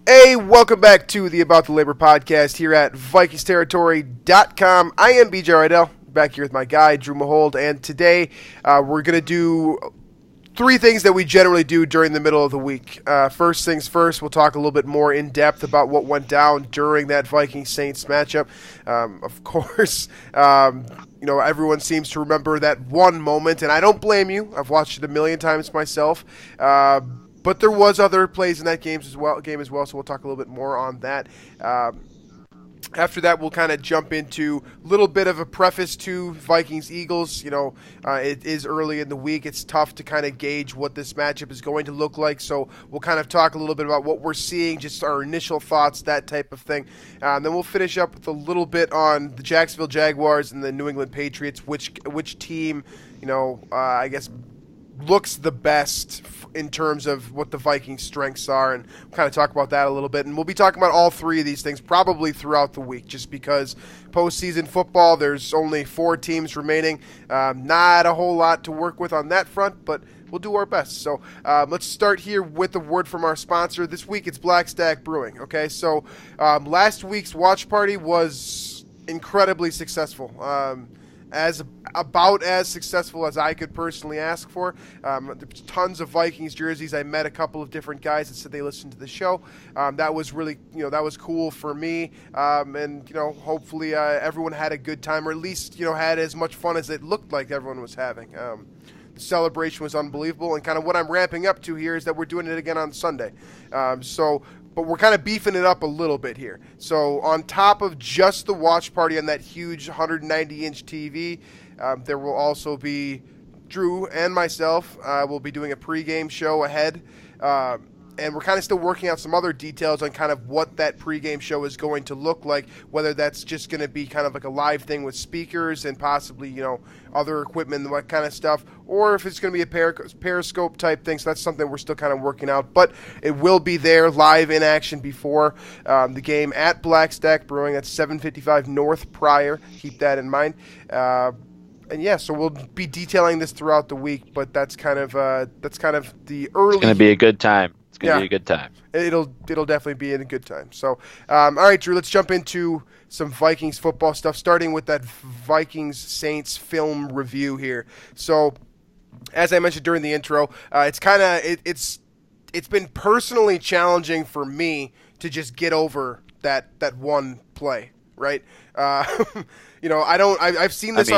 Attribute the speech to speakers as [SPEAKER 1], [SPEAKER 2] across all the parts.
[SPEAKER 1] Hey, welcome back to the About the Labor podcast here at VikingsTerritory.com. I am BJ Reidell, back here with my guy, Drew Mahowald, and today we're going to do three things that we generally do during the middle of the week. First things first, we'll talk a little bit more in depth about what went down during that Vikings-Saints matchup. Of course, everyone seems to remember that one moment, and I don't blame you. I've watched it a million times myself. But there was other plays in that game as well, so we'll talk a little bit more on that. After that, we'll kind of jump into a little bit of a preface to Vikings-Eagles. It is early in the week. It's tough to kind of gauge what this matchup is going to look like, so we'll kind of talk a little bit about what we're seeing, just our initial thoughts, that type of thing. Then we'll finish up with a little bit on the Jacksonville Jaguars and the New England Patriots, which team, I guess, looks the best in terms of what the Vikings' strengths are, and we'll kind of talk about that a little bit. And we'll be talking about all three of these things probably throughout the week, just because postseason football, there's only 4 teams remaining. Not a whole lot to work with on that front, but we'll do our best. So let's start here with a word from our sponsor. This week it's Black Stack Brewing. Okay, so last week's watch party was incredibly successful. About as successful as I could personally ask for. There's tons of Vikings jerseys. I met a couple of different guys that said they listened to the show. That was really, that was cool for me. And hopefully everyone had a good time, or at least, had as much fun as it looked like everyone was having. The celebration was unbelievable, and kind of what I'm ramping up to here is that we're doing it again on Sunday. But we're kind of beefing it up a little bit here. So on top of just the watch party on that huge 190-inch TV, there will also be Drew and myself. We'll be doing a pregame show ahead. And we're kind of still working out some other details on kind of what that pregame show is going to look like, whether that's just going to be kind of like a live thing with speakers and possibly, other equipment and what kind of stuff, or if it's going to be a Periscope type thing. So that's something we're still kind of working out. But it will be there live in action before the game at Black Stack Brewing. That's 755 North Pryor. Keep that in mind. And yeah, so we'll be detailing this throughout the week, but that's kind of the early.
[SPEAKER 2] It's going to be a good time. It's going to be a good time.
[SPEAKER 1] It'll definitely be a good time. So, all right, Drew, let's jump into some Vikings football stuff, starting with that Vikings-Saints film review here. So, as I mentioned during the intro, it's been personally challenging for me to just get over that one play, right? I've seen this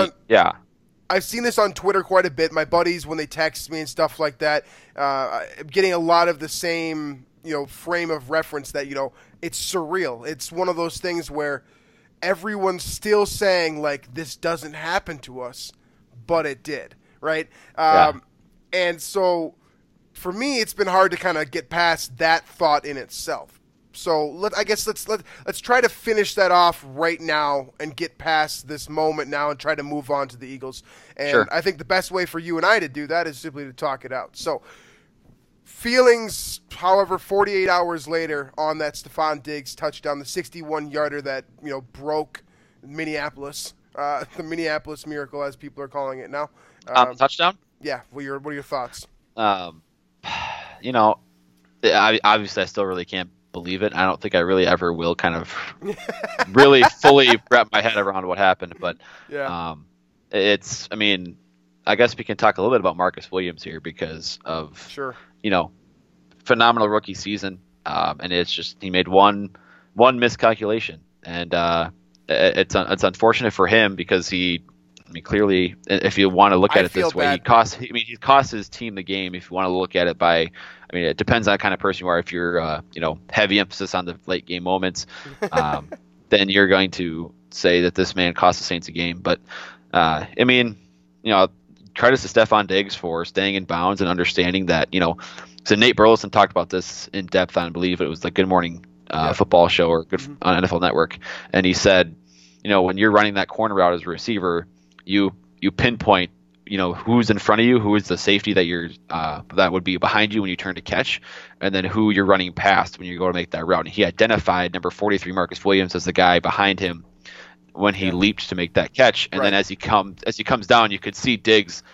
[SPEAKER 1] I've seen this on Twitter quite a bit. My buddies, when they text me and stuff like that, I'm getting a lot of the same, frame of reference that, it's surreal. It's one of those things where everyone's still saying, like, this doesn't happen to us, but it did, right? And so for me, it's been hard to kind of get past that thought in itself. So let's try to finish that off right now and get past this moment now and try to move on to the Eagles. And
[SPEAKER 2] sure.
[SPEAKER 1] I think the best way for you and I to do that is simply to talk it out. So feelings, however, 48 hours later on that Stephon Diggs touchdown, the 61-yarder that broke Minneapolis, the Minneapolis Miracle as people are calling it now.
[SPEAKER 2] Touchdown?
[SPEAKER 1] Yeah. What are your thoughts?
[SPEAKER 2] Obviously I still really can't believe it. I don't think I really ever will kind of really fully wrap my head around what happened, but I guess we can talk a little bit about Marcus Williams here because of phenomenal rookie season, and it's just he made one miscalculation, and it's unfortunate for him because clearly, if you want to look at it this way, he cost his team the game. If you want to look at it it depends on the kind of person you are. If you're, heavy emphasis on the late game moments, then you're going to say that this man cost the Saints a game. But, credits to Stephon Diggs for staying in bounds and understanding that, so Nate Burleson talked about this in depth on, I believe it was the Good Morning Football show or on NFL Network. And he said, when you're running that corner route as a receiver, you pinpoint, who's in front of you, who is the safety that you're that would be behind you when you turn to catch, and then who you're running past when you go to make that route. And he identified number 43 Marcus Williams as the guy behind him when he leaped to make that catch. And then as he comes down, you could see Diggs.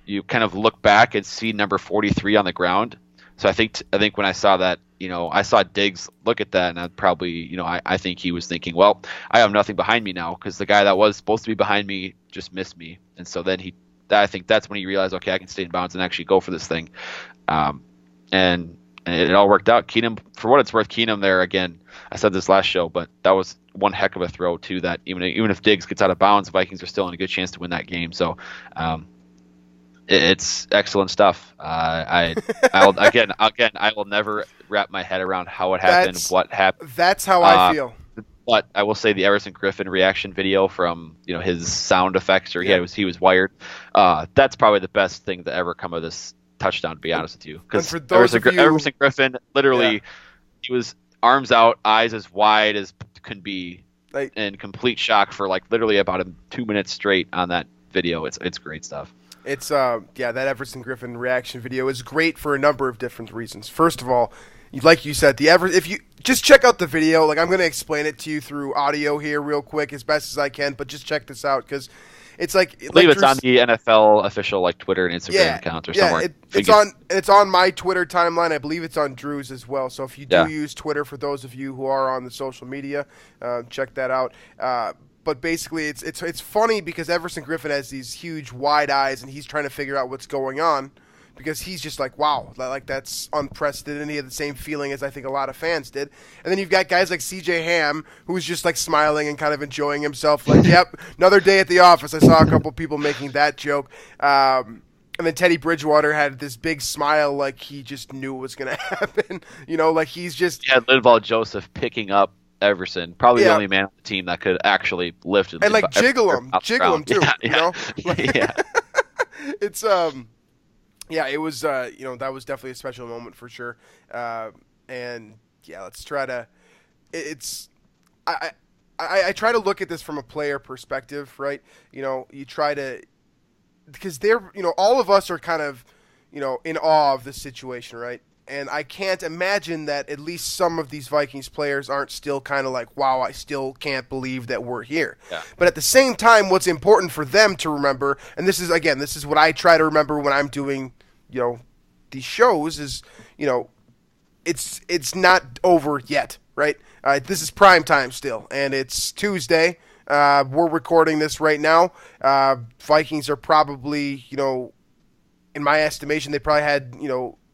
[SPEAKER 2] You kind of look back and see number 43 on the ground. So I think when I saw that, I saw Diggs look at that, and I'd probably, I think he was thinking, well, I have nothing behind me now because the guy that was supposed to be behind me just missed me. And so then I think that's when he realized, okay, I can stay in bounds and actually go for this thing. And it all worked out. Keenum, for what it's worth, Keenum there again. I said this last show, but that was one heck of a throw too. That even if Diggs gets out of bounds, the Vikings are still in a good chance to win that game. So, it's excellent stuff. I will never wrap my head around how it happened, what happened.
[SPEAKER 1] That's how I feel.
[SPEAKER 2] But I will say the Everson Griffin reaction video from his sound effects, or he was wired. That's probably the best thing to ever come of this touchdown, to be honest with you, because Everson Griffin literally he was arms out, eyes as wide as can be, in complete shock for literally about 2 minutes straight on that video. It's great stuff.
[SPEAKER 1] It's that Everson Griffin reaction video is great for a number of different reasons. First of all, like you said, if you just check out the video, I'm going to explain it to you through audio here real quick as best as I can, but just check this out because it's
[SPEAKER 2] I believe it's on the NFL official Twitter and Instagram account or somewhere.
[SPEAKER 1] It's on my Twitter timeline. I believe it's on Drew's as well. So if you do use Twitter, for those of you who are on the social media, check that out. But basically, it's funny because Everson Griffin has these huge wide eyes and he's trying to figure out what's going on. Because he's just wow, that's unprecedented. And he had the same feeling as I think a lot of fans did. And then you've got guys like C.J. Ham, who's just smiling and kind of enjoying himself. Yep, another day at the office. I saw a couple people making that joke. And then Teddy Bridgewater had this big smile, he just knew it was going to happen. He's just...
[SPEAKER 2] Yeah, Linval Joseph picking up Everson, probably the only man on the team that could actually lift him.
[SPEAKER 1] And jiggle him too.
[SPEAKER 2] Yeah.
[SPEAKER 1] It's... Yeah, it was, that was definitely a special moment for sure. And, let's try to – I try to look at this from a player perspective, right? You try to – because all of us are kind of, in awe of this situation, right? And I can't imagine that at least some of these Vikings players aren't still kind of wow, I still can't believe that we're here.
[SPEAKER 2] Yeah.
[SPEAKER 1] But at the same time, what's important for them to remember, and this is what I try to remember when I'm doing, these shows is, it's not over yet, right? This is prime time still, and it's Tuesday. We're recording this right now. Vikings are probably, in my estimation, they probably had,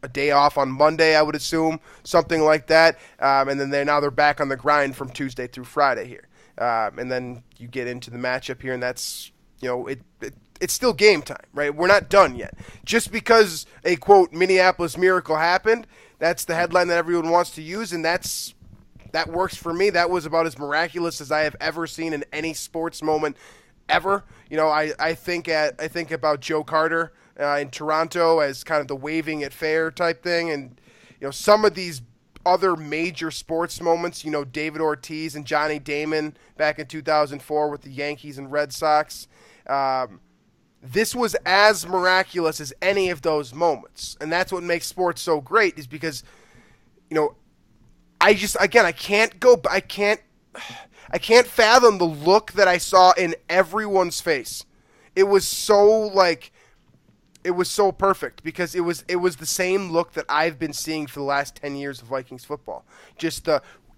[SPEAKER 1] a day off on Monday, I would assume, something like that. And then they're back on the grind from Tuesday through Friday here. And then you get into the matchup here, and that's, it's still game time, right? We're not done yet. Just because a, quote, Minneapolis Miracle happened, that's the headline that everyone wants to use, and that works for me. That was about as miraculous as I have ever seen in any sports moment ever. I think about Joe Carter in Toronto as kind of the waving at fair type thing, and some of these other major sports moments, David Ortiz and Johnny Damon back in 2004 with the Yankees and Red Sox. This was as miraculous as any of those moments, and that's what makes sports so great. Is because, I can't fathom the look that I saw in everyone's face. It was so it was so perfect because it was the same look that I've been seeing for the last 10 years of Vikings football. Just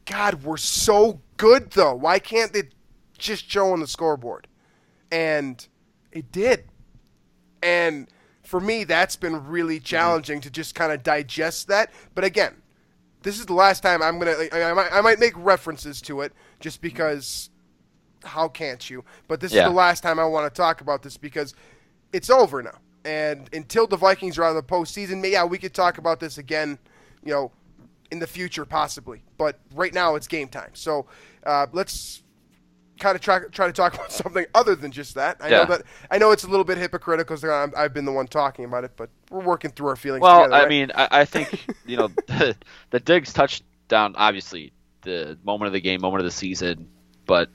[SPEAKER 1] God, we're so good though. Why can't they just show on the scoreboard? And it did. And for me, that's been really challenging to just kind of digest that. But again, this is the last time I might make references to it just because how can't you? But this is the last time I want to talk about this because it's over now. And until the Vikings are out of the postseason, we could talk about this again, in the future possibly. But right now it's game time. So let's kind of try to talk about something other than just that. I know it's a little bit hypocritical because I've been the one talking about it, but we're working through our feelings together.
[SPEAKER 2] Well, I mean, I think, the Diggs touchdown, obviously, the moment of the game, moment of the season, but,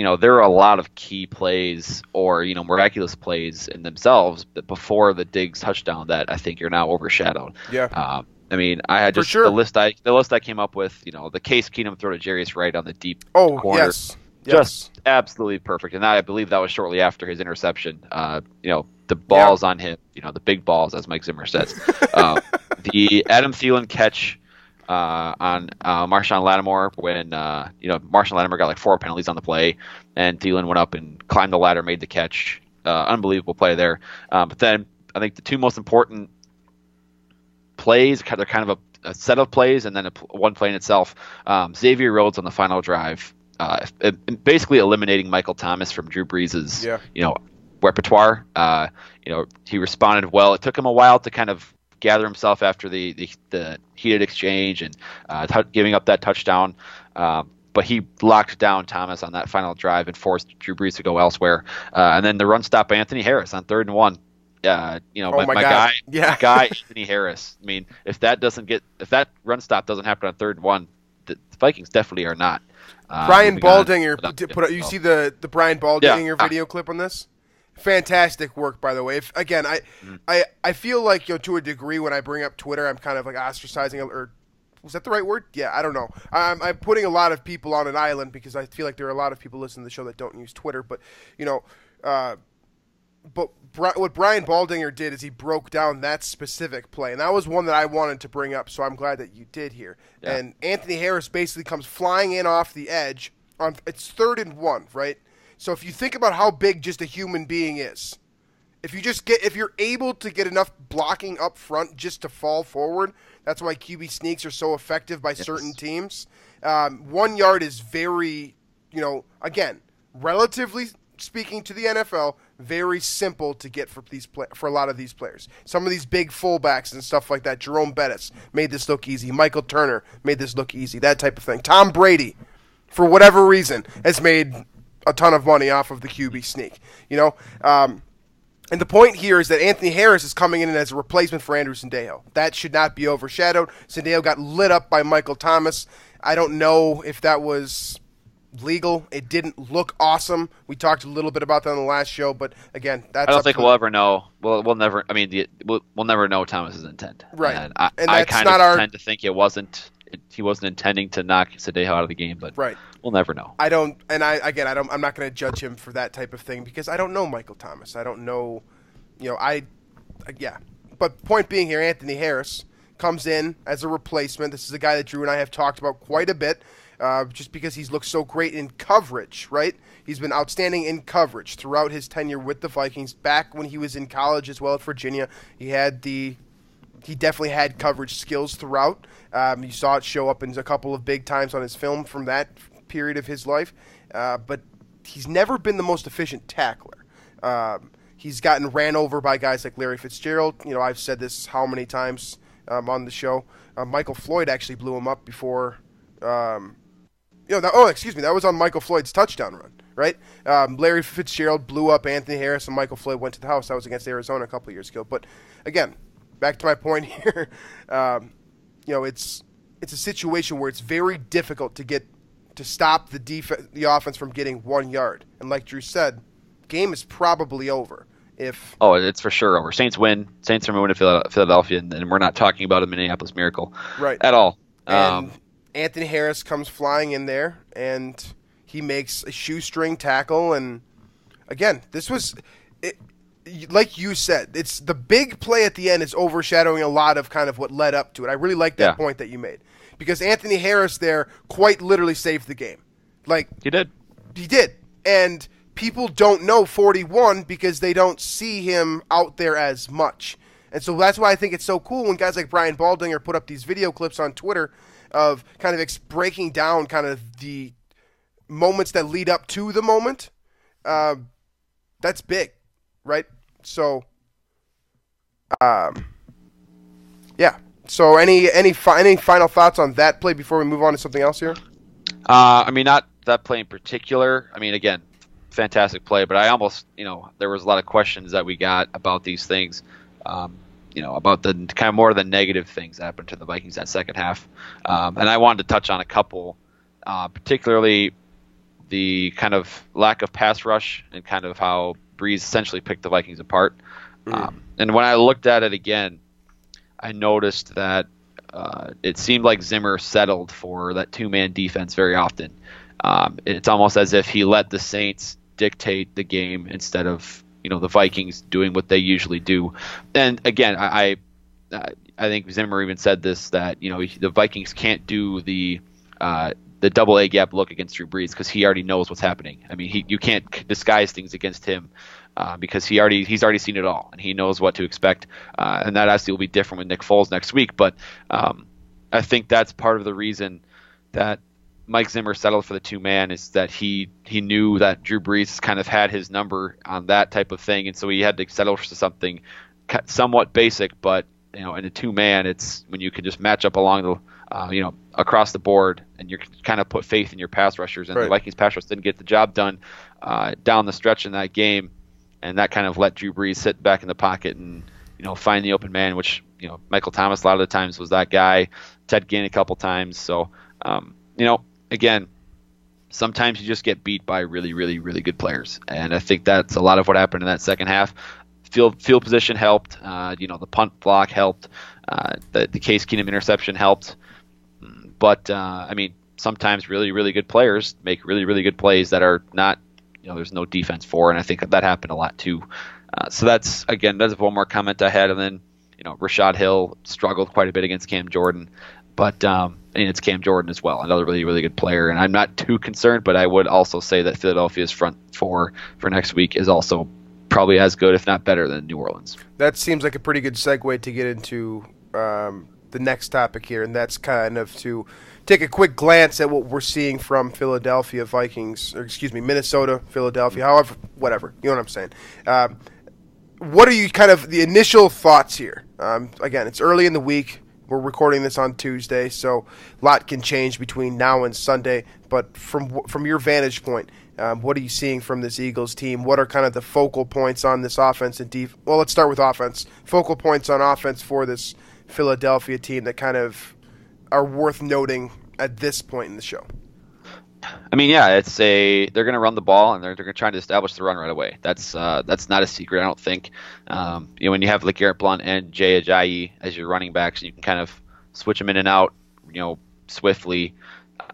[SPEAKER 2] there are a lot of key plays or, miraculous plays in themselves before the Diggs touchdown that I think are now overshadowed.
[SPEAKER 1] Yeah.
[SPEAKER 2] I mean, I had just the list I came up with, the Case Keenum throw to Jarius Wright on the deep corner.
[SPEAKER 1] Yes.
[SPEAKER 2] Just absolutely perfect. And I believe that was shortly after his interception. The balls on him, the big balls, as Mike Zimmer says. The Adam Thielen catch on Marshawn Lattimore when Marshawn Lattimore got like 4 penalties on the play, and Thielen went up and climbed the ladder, made the catch. Unbelievable play there. But then I think the two most important plays, they're kind of a set of plays and then one play in itself. Xavier Rhodes on the final drive, basically eliminating Michael Thomas from Drew Brees' repertoire. He responded well. It took him a while to kind of gather himself after the heated exchange and giving up that touchdown. But he locked down Thomas on that final drive and forced Drew Brees to go elsewhere. And then the run stop by Anthony Harris on 3rd and 1. My guy Anthony Harris. I mean, if that run stop doesn't happen on 3rd and 1, the Vikings definitely are not.
[SPEAKER 1] Brian Baldinger you see the Brian Baldinger video clip on this? Fantastic work, by the way. I feel like to a degree when I bring up Twitter, I'm kind of like ostracizing, or was that the right word? Yeah, I don't know. I'm putting a lot of people on an island because I feel like there are a lot of people listening to the show that don't use Twitter. But what Brian Baldinger did is he broke down that specific play, and that was one that I wanted to bring up. So I'm glad that you did here. Yeah. And Anthony Harris basically comes flying in off the edge it's 3rd and 1, right? So if you think about how big just a human being is, if you're able to get enough blocking up front just to fall forward, that's why QB sneaks are so effective by certain teams. 1 yard is very, again, relatively speaking to the NFL, very simple to get for a lot of these players. Some of these big fullbacks and stuff like that, Jerome Bettis made this look easy. Michael Turner made this look easy, that type of thing. Tom Brady, for whatever reason, has made a ton of money off of the QB sneak. And the point here is that Anthony Harris is coming in as a replacement for Andrew Sendejo. That should not be overshadowed. Sendejo got lit up by Michael Thomas. I don't know if that was legal. It didn't look awesome. We talked a little bit about that on the last show, but again, that's.
[SPEAKER 2] I don't think we'll ever know. We'll never. I mean, we'll never know Thomas's intent.
[SPEAKER 1] Right.
[SPEAKER 2] And I kind of tend to think it wasn't. He wasn't intending to knock Sendejo out of the game, but we'll never know.
[SPEAKER 1] I don't. And I'm not going to judge him for that type of thing because I don't know Michael Thomas. I don't know. But point being here, Anthony Harris comes in as a replacement. This is a guy that Drew and I have talked about quite a bit. Just because he's looked so great in coverage, right? He's been outstanding in coverage throughout his tenure with the Vikings. Back when he was in college as well at Virginia, he definitely had coverage skills throughout. You saw it show up in a couple of big times on his film from that period of his life. But he's never been the most efficient tackler. He's gotten ran over by guys like Larry Fitzgerald. I've said this how many times on the show. Michael Floyd actually blew him up before. That was on Michael Floyd's touchdown run, right? Larry Fitzgerald blew up Anthony Harris, and Michael Floyd went to the house. That was against Arizona a couple of years ago. But again, back to my point here, it's a situation where it's very difficult to stop the offense from getting 1 yard. And like Drew said, game is probably over.
[SPEAKER 2] It's for sure over. Saints win. Saints are moving to Philadelphia, and we're not talking about a Minneapolis Miracle at all.
[SPEAKER 1] And Anthony Harris comes flying in there, and he makes a shoestring tackle. And again, this was, like you said, it's the big play at the end is overshadowing a lot of kind of what led up to it. I really like that point that you made because Anthony Harris there quite literally saved the game. Like
[SPEAKER 2] he did,
[SPEAKER 1] and people don't know 41 because they don't see him out there as much. And so that's why I think it's so cool when guys like Brian Baldinger put up these video clips on Twitter of kind of breaking down kind of the moments that lead up to the moment. That's big, right? So, So any final thoughts on that play before we move on to something else here?
[SPEAKER 2] Not that play in particular. Again, fantastic play, but I almost, there was a lot of questions that we got about these things. About the kind of more of the negative things that happened to the Vikings that second half. And I wanted to touch on a couple, particularly the kind of lack of pass rush and kind of how Brees essentially picked the Vikings apart. And when I looked at it again, I noticed that it seemed like Zimmer settled for that two-man defense very often. It's almost as if he let the Saints dictate the game instead of the Vikings doing what they usually do. And again, I think Zimmer even said this, that the Vikings can't do the double A gap look against Drew Brees because he already knows what's happening. I mean, you can't disguise things against him because he's already seen it all and he knows what to expect. And that obviously will be different with Nick Foles next week. But I think that's part of the reason that Mike Zimmer settled for the 2-man is that he knew that Drew Brees kind of had his number on that type of thing, and so he had to settle for something somewhat basic. But in a 2-man, it's when you can just match up along the across the board, and you kind of put faith in your pass rushers. And The Vikings pass rush didn't get the job done down the stretch in that game, and that kind of let Drew Brees sit back in the pocket and find the open man, which Michael Thomas a lot of the times was that guy. Ted Ginn a couple times. So again, sometimes you just get beat by really, really, really good players, and I think that's a lot of what happened in that second half. Field position helped. The punt block helped. The Case Keenum interception helped. But sometimes really, really good players make really, really good plays that are not, there's no defense for, and I think that happened a lot too. So that's one more comment I had, and then Rashad Hill struggled quite a bit against Cam Jordan. But it's Cam Jordan as well, another really, really good player. And I'm not too concerned, but I would also say that Philadelphia's front four for next week is also probably as good, if not better, than New Orleans. That
[SPEAKER 1] seems like a pretty good segue to get into the next topic here, and that's kind of to take a quick glance at what we're seeing from Minnesota, Philadelphia, however, whatever. You know what I'm saying. What are you kind of the initial thoughts here? Again, it's early in the week. We're recording this on Tuesday, so a lot can change between now and Sunday. But from your vantage point, what are you seeing from this Eagles team? What are kind of the focal points on this offense and defense? Well, let's start with offense. Focal points on offense for this Philadelphia team that kind of are worth noting at this point in the show.
[SPEAKER 2] They're going to run the ball, and they're going to try to establish the run right away. That's not a secret, I don't think. When you have LeGarrette Blount and Jay Ajayi as your running backs, and you can kind of switch them in and out, swiftly.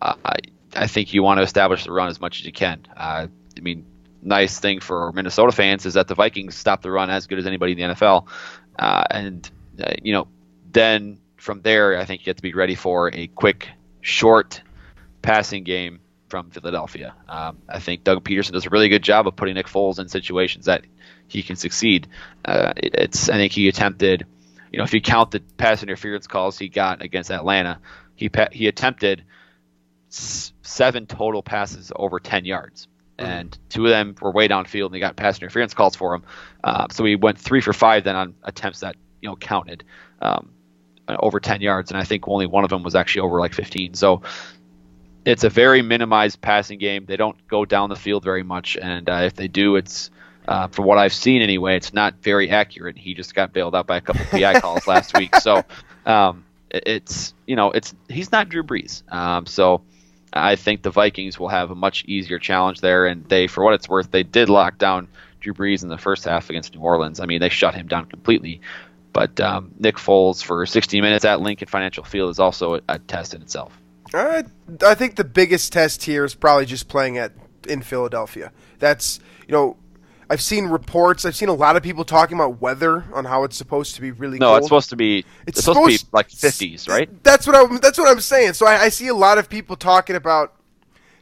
[SPEAKER 2] I think you want to establish the run as much as you can. Nice thing for Minnesota fans is that the Vikings stop the run as good as anybody in the NFL, then from there, I think you have to be ready for a quick, short passing game from Philadelphia. I think Doug Peterson does a really good job of putting Nick Foles in situations that he can succeed. I think he attempted, if you count the pass interference calls he got against Atlanta, he attempted 7 total passes over 10 yards. And 2 of them were way downfield, and they got pass interference calls for him. So he went 3 for 5 then on attempts that counted over 10 yards, and I think only one of them was actually over 15. So it's a very minimized passing game. They don't go down the field very much, and if they do, it's from what I've seen anyway, it's not very accurate. He just got bailed out by a couple of PI calls last week, so he's not Drew Brees. So I think the Vikings will have a much easier challenge there, and for what it's worth, they did lock down Drew Brees in the first half against New Orleans. They shut him down completely. But Nick Foles for 60 minutes at Lincoln Financial Field is also a test in itself.
[SPEAKER 1] I think the biggest test here is probably just playing in Philadelphia. That's, I've seen reports. I've seen a lot of people talking about weather on how it's supposed to be really cold.
[SPEAKER 2] No, it's supposed to be 50s, right?
[SPEAKER 1] That's what I'm saying. So I see a lot of people talking about,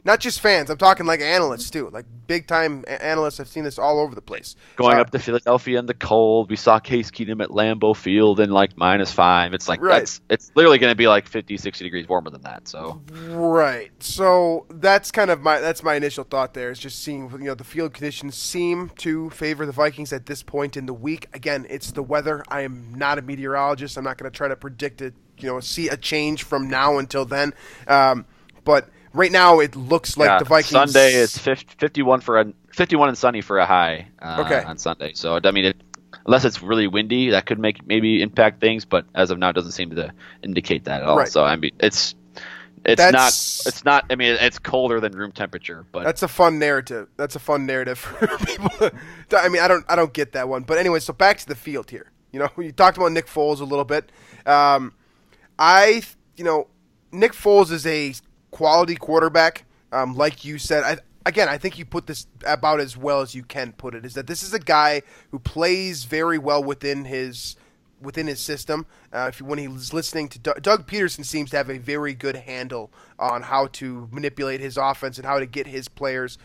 [SPEAKER 1] not just fans. I'm talking analysts too, big time analysts. I've seen this all over the place.
[SPEAKER 2] Going up to Philadelphia in the cold. We saw Case Keenum at Lambeau Field in -5. It's
[SPEAKER 1] right.
[SPEAKER 2] It's literally going to be 50, 60 degrees warmer than that. So
[SPEAKER 1] right. So that's kind of my initial thought there, is just seeing the field conditions seem to favor the Vikings at this point in the week. Again, it's the weather. I am not a meteorologist. I'm not going to try to predict it. See a change from now until then. But right now, it looks like the Vikings.
[SPEAKER 2] Sunday is 51 and sunny for a high on Sunday. So unless it's really windy, that could maybe impact things. But as of now, it doesn't seem to indicate that at all. Right. So it's not. It's colder than room temperature. But
[SPEAKER 1] that's a fun narrative. That's a fun narrative for people. I don't get that one. But anyway, so back to the field here. You talked about Nick Foles a little bit. Nick Foles is a quality quarterback, like you said. I think you put this about as well as you can put it, is that this is a guy who plays very well within his within his system. When he's listening to Doug Peterson, seems to have a very good handle on how to manipulate his offense and how to get his players,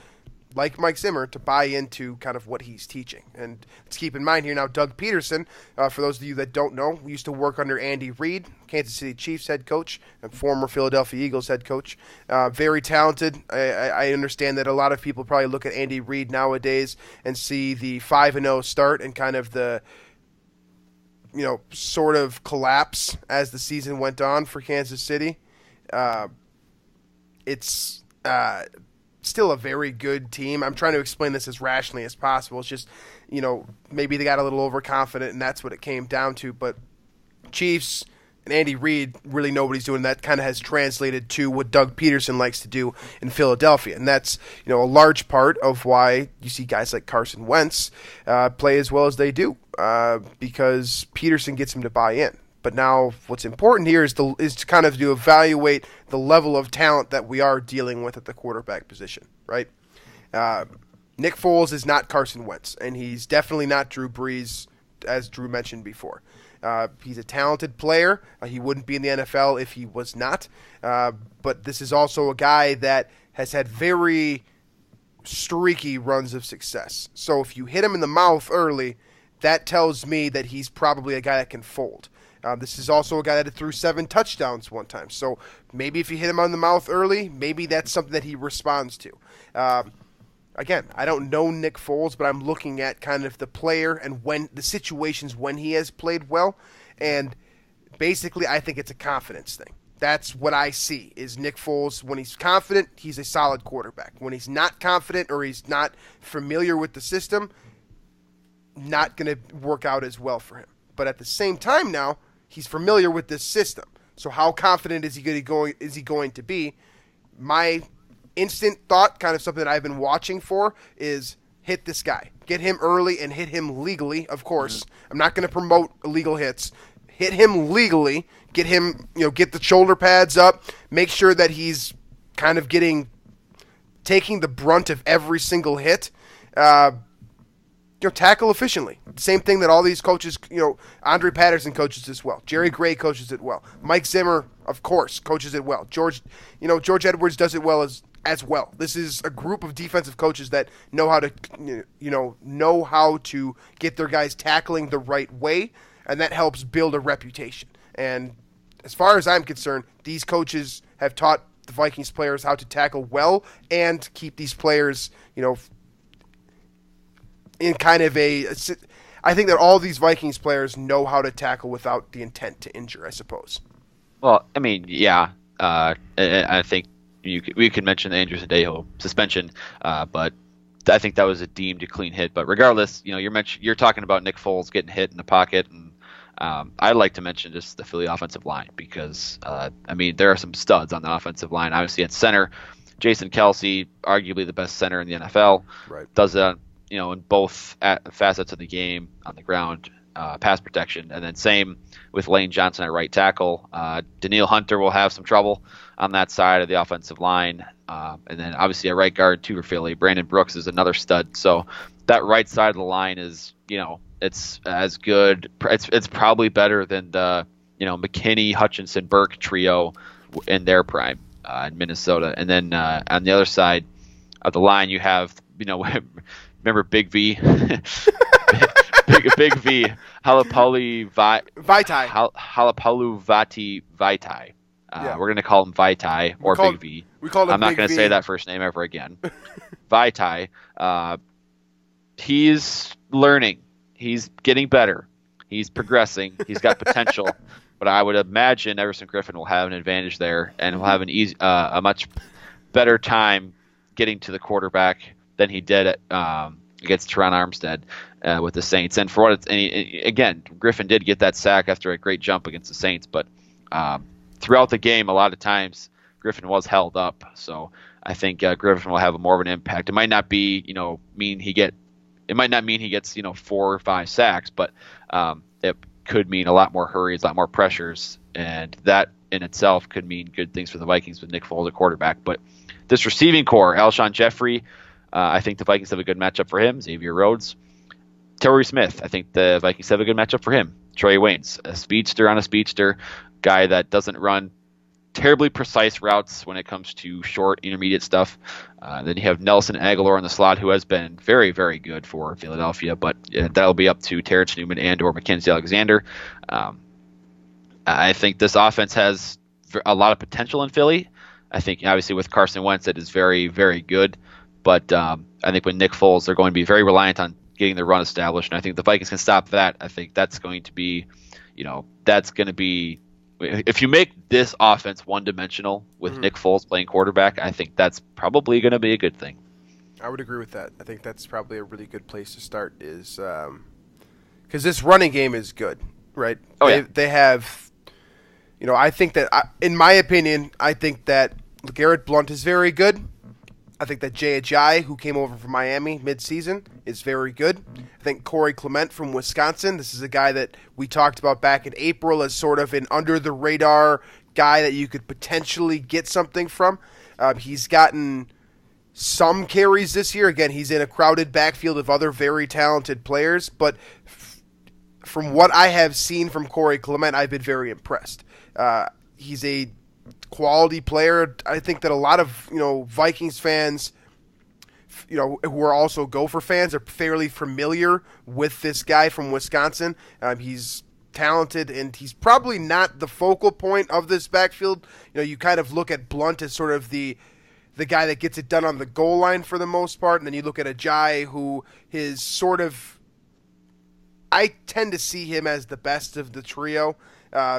[SPEAKER 1] like Mike Zimmer, to buy into kind of what he's teaching. And let's keep in mind here now, Doug Peterson, for those of you that don't know, we used to work under Andy Reid, Kansas City Chiefs head coach and former Philadelphia Eagles head coach. Very talented. I understand that a lot of people probably look at Andy Reid nowadays and see the 5-0 start and kind of the sort of collapse as the season went on for Kansas City. It's still a very good team. I'm trying to explain this as rationally as possible. It's just, maybe they got a little overconfident, and that's what it came down to. But Chiefs and Andy Reid, really nobody's doing that. Kind of has translated to what Doug Peterson likes to do in Philadelphia. And that's, a large part of why you see guys like Carson Wentz play as well as they do, because Peterson gets him to buy in. But now what's important here is to kind of to evaluate the level of talent that we are dealing with at the quarterback position, right? Nick Foles is not Carson Wentz, and he's definitely not Drew Brees, as Drew mentioned before. He's a talented player. He wouldn't be in the NFL if he was not. But this is also a guy that has had very streaky runs of success. So if you hit him in the mouth early, that tells me that he's probably a guy that can fold. This is also a guy that threw 7 touchdowns one time. So maybe if you hit him on the mouth early, maybe that's something that he responds to. Again, I don't know Nick Foles, but I'm looking at kind of the player and when the situations when he has played well. And basically, I think it's a confidence thing. That's what I see is Nick Foles. When he's confident, he's a solid quarterback. When he's not confident or he's not familiar with the system, not going to work out as well for him. But at the same time now, he's familiar with this system. So how confident is he going to be? My instant thought, kind of something that I've been watching for, is hit this guy. Get him early and hit him legally, of course. Mm-hmm. I'm not going to promote illegal hits. Hit him legally. Get him, get the shoulder pads up. Make sure that he's kind of taking the brunt of every single hit. Tackle efficiently. Same thing that all these coaches, Andre Patterson coaches as well. Jerry Gray coaches it well. Mike Zimmer, of course, coaches it well. George Edwards does it well as well. This is a group of defensive coaches that know how to get their guys tackling the right way, and that helps build a reputation. And as far as I'm concerned, these coaches have taught the Vikings players how to tackle well and keep these players, in kind of I think that all these Vikings players know how to tackle without the intent to injure, I suppose.
[SPEAKER 2] Well, I mean, yeah. I think we could mention the Andrew Sandejo suspension, but I think that was a deemed a clean hit. But regardless, you're talking about Nick Foles getting hit in the pocket, and I'd like to mention just the Philly offensive line because, there are some studs on the offensive line. Obviously at center, Jason Kelce, arguably the best center in the NFL,
[SPEAKER 1] right.
[SPEAKER 2] Does that. In both facets of the game, on the ground, pass protection, and then same with Lane Johnson at right tackle. Daniil Hunter will have some trouble on that side of the offensive line, and then obviously a right guard too for Philly. Brandon Brooks is another stud. So that right side of the line is, it's as good. It's probably better than the McKinney, Hutchinson, Burke trio in their prime in Minnesota. And then on the other side of the line, you have remember Big V? Big V. Halapali
[SPEAKER 1] Vaitai.
[SPEAKER 2] Halapali Vaitai.
[SPEAKER 1] Yeah.
[SPEAKER 2] We're going to call him Vaitai or Big V. I'm not going to say that first name ever again. Vaitai. He's learning. He's getting better. He's progressing. He's got potential. But I would imagine Everson Griffin will have an advantage there and will have a much better time getting to the quarterback than he did against Teron Armstead with the Saints. And for what it's again, Griffin did get that sack after a great jump against the Saints, but throughout the game, a lot of times Griffin was held up. So I think Griffin will have more of an impact. It might not be mean he gets 4 or 5 sacks, but it could mean a lot more hurries, a lot more pressures, and that in itself could mean good things for the Vikings with Nick Foles at quarterback. But this receiving core, Alshon Jeffrey. I think the Vikings have a good matchup for him. Xavier Rhodes. Torrey Smith. I think the Vikings have a good matchup for him. Trey Waynes, a speedster on a speedster, guy that doesn't run terribly precise routes when it comes to short, intermediate stuff. Then you have Nelson Aguilar in the slot, who has been very, very good for Philadelphia, but that'll be up to Terrence Newman and or Mackenzie Alexander. I think this offense has a lot of potential in Philly. I think obviously with Carson Wentz, it is very, very good. But I think with Nick Foles, they're going to be very reliant on getting the run established. And I think the Vikings can stop that. I think that's going to be, if you make this offense one-dimensional with Nick Foles playing quarterback, I think that's probably going to be a good thing.
[SPEAKER 1] I would agree with that. I think that's probably a really good place to start is because this running game is good, right? They have, I think that, in my opinion, I think that Garrett Blount is very good. I think that Jay Ajayi, who came over from Miami mid-season, is very good. I think Corey Clement from Wisconsin, this is a guy that we talked about back in April as sort of an under-the-radar guy that you could potentially get something from. He's gotten some carries this year. Again, he's in a crowded backfield of other very talented players, but from what I have seen from Corey Clement, I've been very impressed. He's a quality player. I think that a lot of Vikings fans, who are also Gopher fans, are fairly familiar with this guy from Wisconsin. He's talented, and he's probably not the focal point of this backfield. You kind of look at Blount as sort of the guy that gets it done on the goal line for the most part, and then you look at Ajayi, who is sort of, I tend to see him as the best of the trio,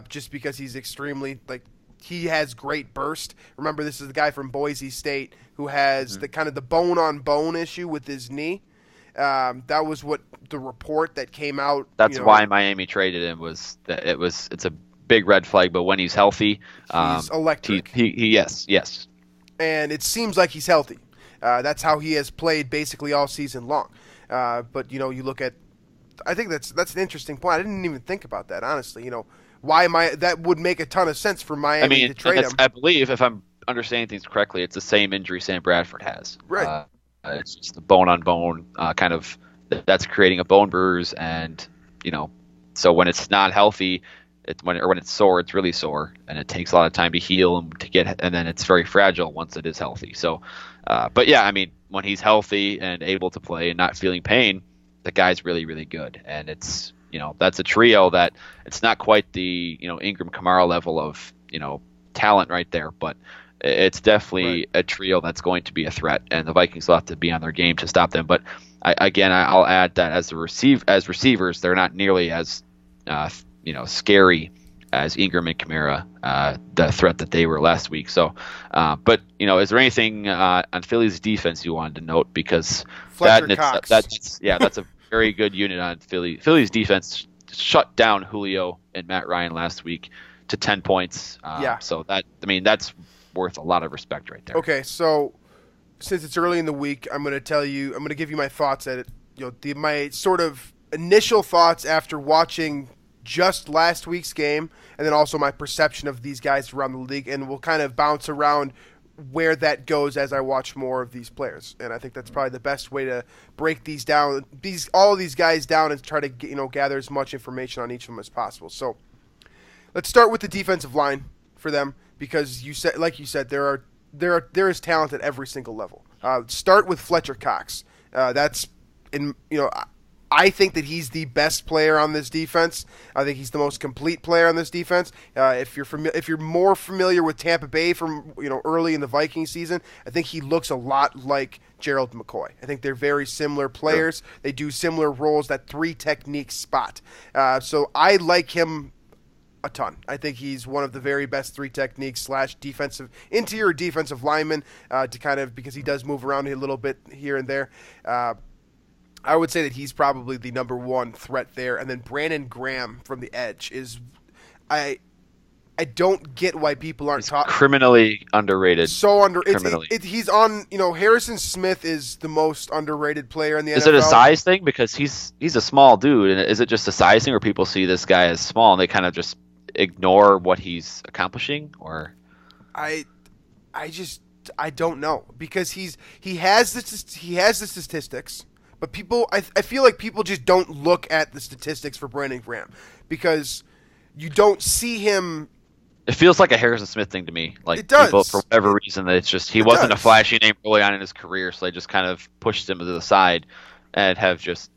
[SPEAKER 1] just because he's extremely he has great burst. Remember, this is the guy from Boise State who has the kind of the bone-on-bone issue with his knee. That was what the report that came out.
[SPEAKER 2] That's why Miami traded him. It's a big red flag. But when he's healthy,
[SPEAKER 1] he's electric.
[SPEAKER 2] Yes.
[SPEAKER 1] And it seems like he's healthy. That's how he has played basically all season long. But you look at, I think that's an interesting point. I didn't even think about that, honestly. That would make a ton of sense for Miami to trade him.
[SPEAKER 2] I believe, if I'm understanding things correctly, it's the same injury Sam Bradford has.
[SPEAKER 1] Right.
[SPEAKER 2] It's just the bone-on-bone kind of that's creating a bone bruise, and so when it's not healthy, when it's sore, it's really sore, and it takes a lot of time to heal and then it's very fragile once it is healthy. So, but yeah, when he's healthy and able to play and not feeling pain, the guy's really, really good, and it's. That's a trio that it's not quite the, Ingram Kamara level of, talent right there, but it's definitely a trio that's going to be a threat, and the Vikings will have to be on their game to stop them. But I'll add that as receivers, they're not nearly as, scary as Ingram and Kamara, the threat that they were last week. So, but is there anything on Philly's defense you wanted to note? Because that's a very good unit on Philly. Philly's defense shut down Julio and Matt Ryan last week to 10 points. So that's worth a lot of respect right there.
[SPEAKER 1] Okay, so since it's early in the week, I'm going to give you my thoughts at it. My sort of initial thoughts after watching just last week's game, and then also my perception of these guys around the league, and we'll kind of bounce around where that goes as I watch more of these players. And I think that's probably the best way to break these down, all of these guys down, and try to gather as much information on each of them as possible. So let's start with the defensive line for them, because like you said, there is talent at every single level. Start with Fletcher Cox. I think that he's the best player on this defense. I think he's the most complete player on this defense. If you're more familiar with Tampa Bay from early in the Viking season, I think he looks a lot like Gerald McCoy. I think they're very similar players. Sure. They do similar roles, that three technique spot. So I like him a ton. I think he's one of the very best three techniques / defensive interior defensive linemen because he does move around a little bit here and there. I would say that he's probably the number one threat there. And then Brandon Graham from the edge is I don't get why people aren't talking.
[SPEAKER 2] Criminally underrated.
[SPEAKER 1] He's on. Harrison Smith is the most underrated player in the NFL.
[SPEAKER 2] Is it a size thing? Because he's a small dude, and is it just a size thing, where people see this guy as small and they kind of just ignore what he's accomplishing? Or
[SPEAKER 1] I don't know, because he has the statistics. But I feel like people just don't look at the statistics for Brandon Graham because you don't see him.
[SPEAKER 2] It feels like a Harrison Smith thing to me. Like
[SPEAKER 1] it does.
[SPEAKER 2] People, for whatever reason, that it's just he wasn't a flashy name early on in his career, so they just kind of pushed him to the side and have just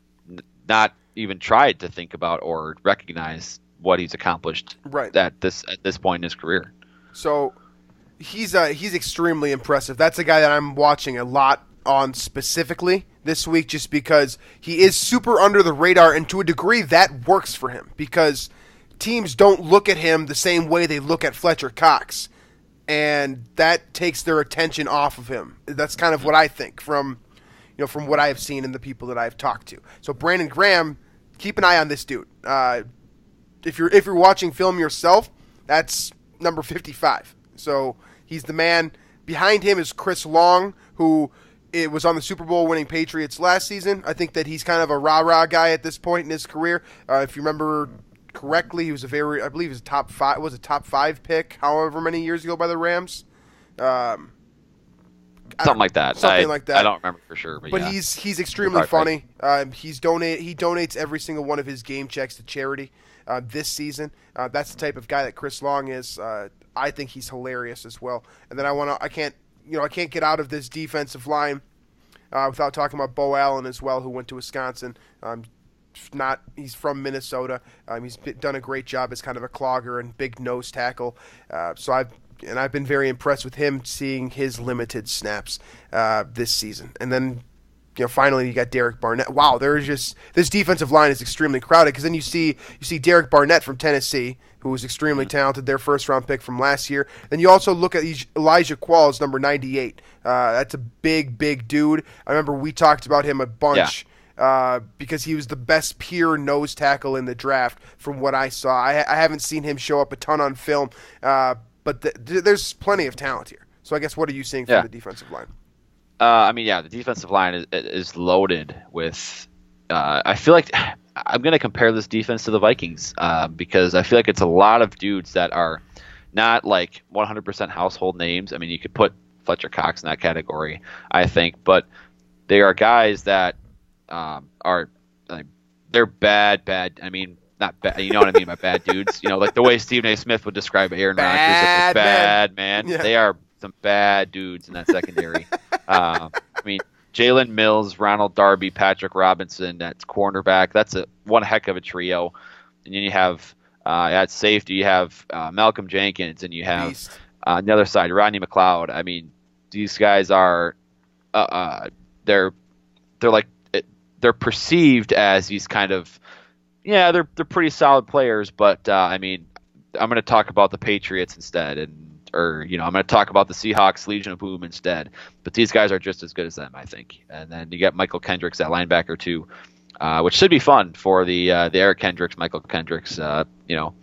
[SPEAKER 2] not even tried to think about or recognize what he's accomplished at this point in his career.
[SPEAKER 1] So he's extremely impressive. That's a guy that I'm watching a lot on specifically this week, just because he is super under the radar, and to a degree that works for him because teams don't look at him the same way they look at Fletcher Cox, and that takes their attention off of him. That's kind of what I think from what I have seen and the people that I've talked to. So Brandon Graham, keep an eye on this dude. If you're watching film yourself, that's number 55. So he's the man. Behind him is Chris Long, who was on the Super Bowl winning Patriots last season. I think that he's kind of a rah-rah guy at this point in his career. If you remember correctly, he was I believe he was a top five pick however many years ago by the Rams.
[SPEAKER 2] Something like that. I don't remember for sure, but yeah.
[SPEAKER 1] he's extremely funny. He donates every single one of his game checks to charity this season. That's the type of guy that Chris Long is. I think he's hilarious as well. And then I can't get out of this defensive line without talking about Bo Allen as well, who went to Wisconsin. He's from Minnesota. He's done a great job as kind of a clogger and big nose tackle. So I've been very impressed with him, seeing his limited snaps this season. And then finally you got Derek Barnett. Wow, this defensive line is extremely crowded, because then you see Derek Barnett from Tennessee, who was extremely talented, their first-round pick from last year. Then you also look at Elijah Qualls, number 98. That's a big dude. I remember we talked about him a bunch. Yeah. Because he was the best pure nose tackle in the draft from what I saw. I haven't seen him show up a ton on film, but there's plenty of talent here. So I guess what are you seeing from the defensive line?
[SPEAKER 2] The defensive line is loaded with I feel like I'm going to compare this defense to the Vikings because I feel like it's a lot of dudes that are not like 100% household names. I mean, you could put Fletcher Cox in that category, I think, but they are guys that they're bad. I mean, not bad. You know what I mean by bad dudes. Like the way Stephen A. Smith would describe Aaron Rodgers as a bad man. Yeah. They are some bad dudes in that secondary. I mean, Jalen Mills, Ronald Darby, Patrick Robinson. That's cornerback. That's one heck of a trio. And then you have at safety, you have Malcolm Jenkins, and you have on the other side Rodney McLeod. I mean, these guys are they're perceived as these kind of, they're pretty solid players, but I mean, I'm going to talk about the Patriots instead, I'm going to talk about the Seahawks Legion of Boom instead, but these guys are just as good as them, I think. And then you got Michael Kendricks at linebacker too, which should be fun for the Eric Kendricks, Michael Kendricks. You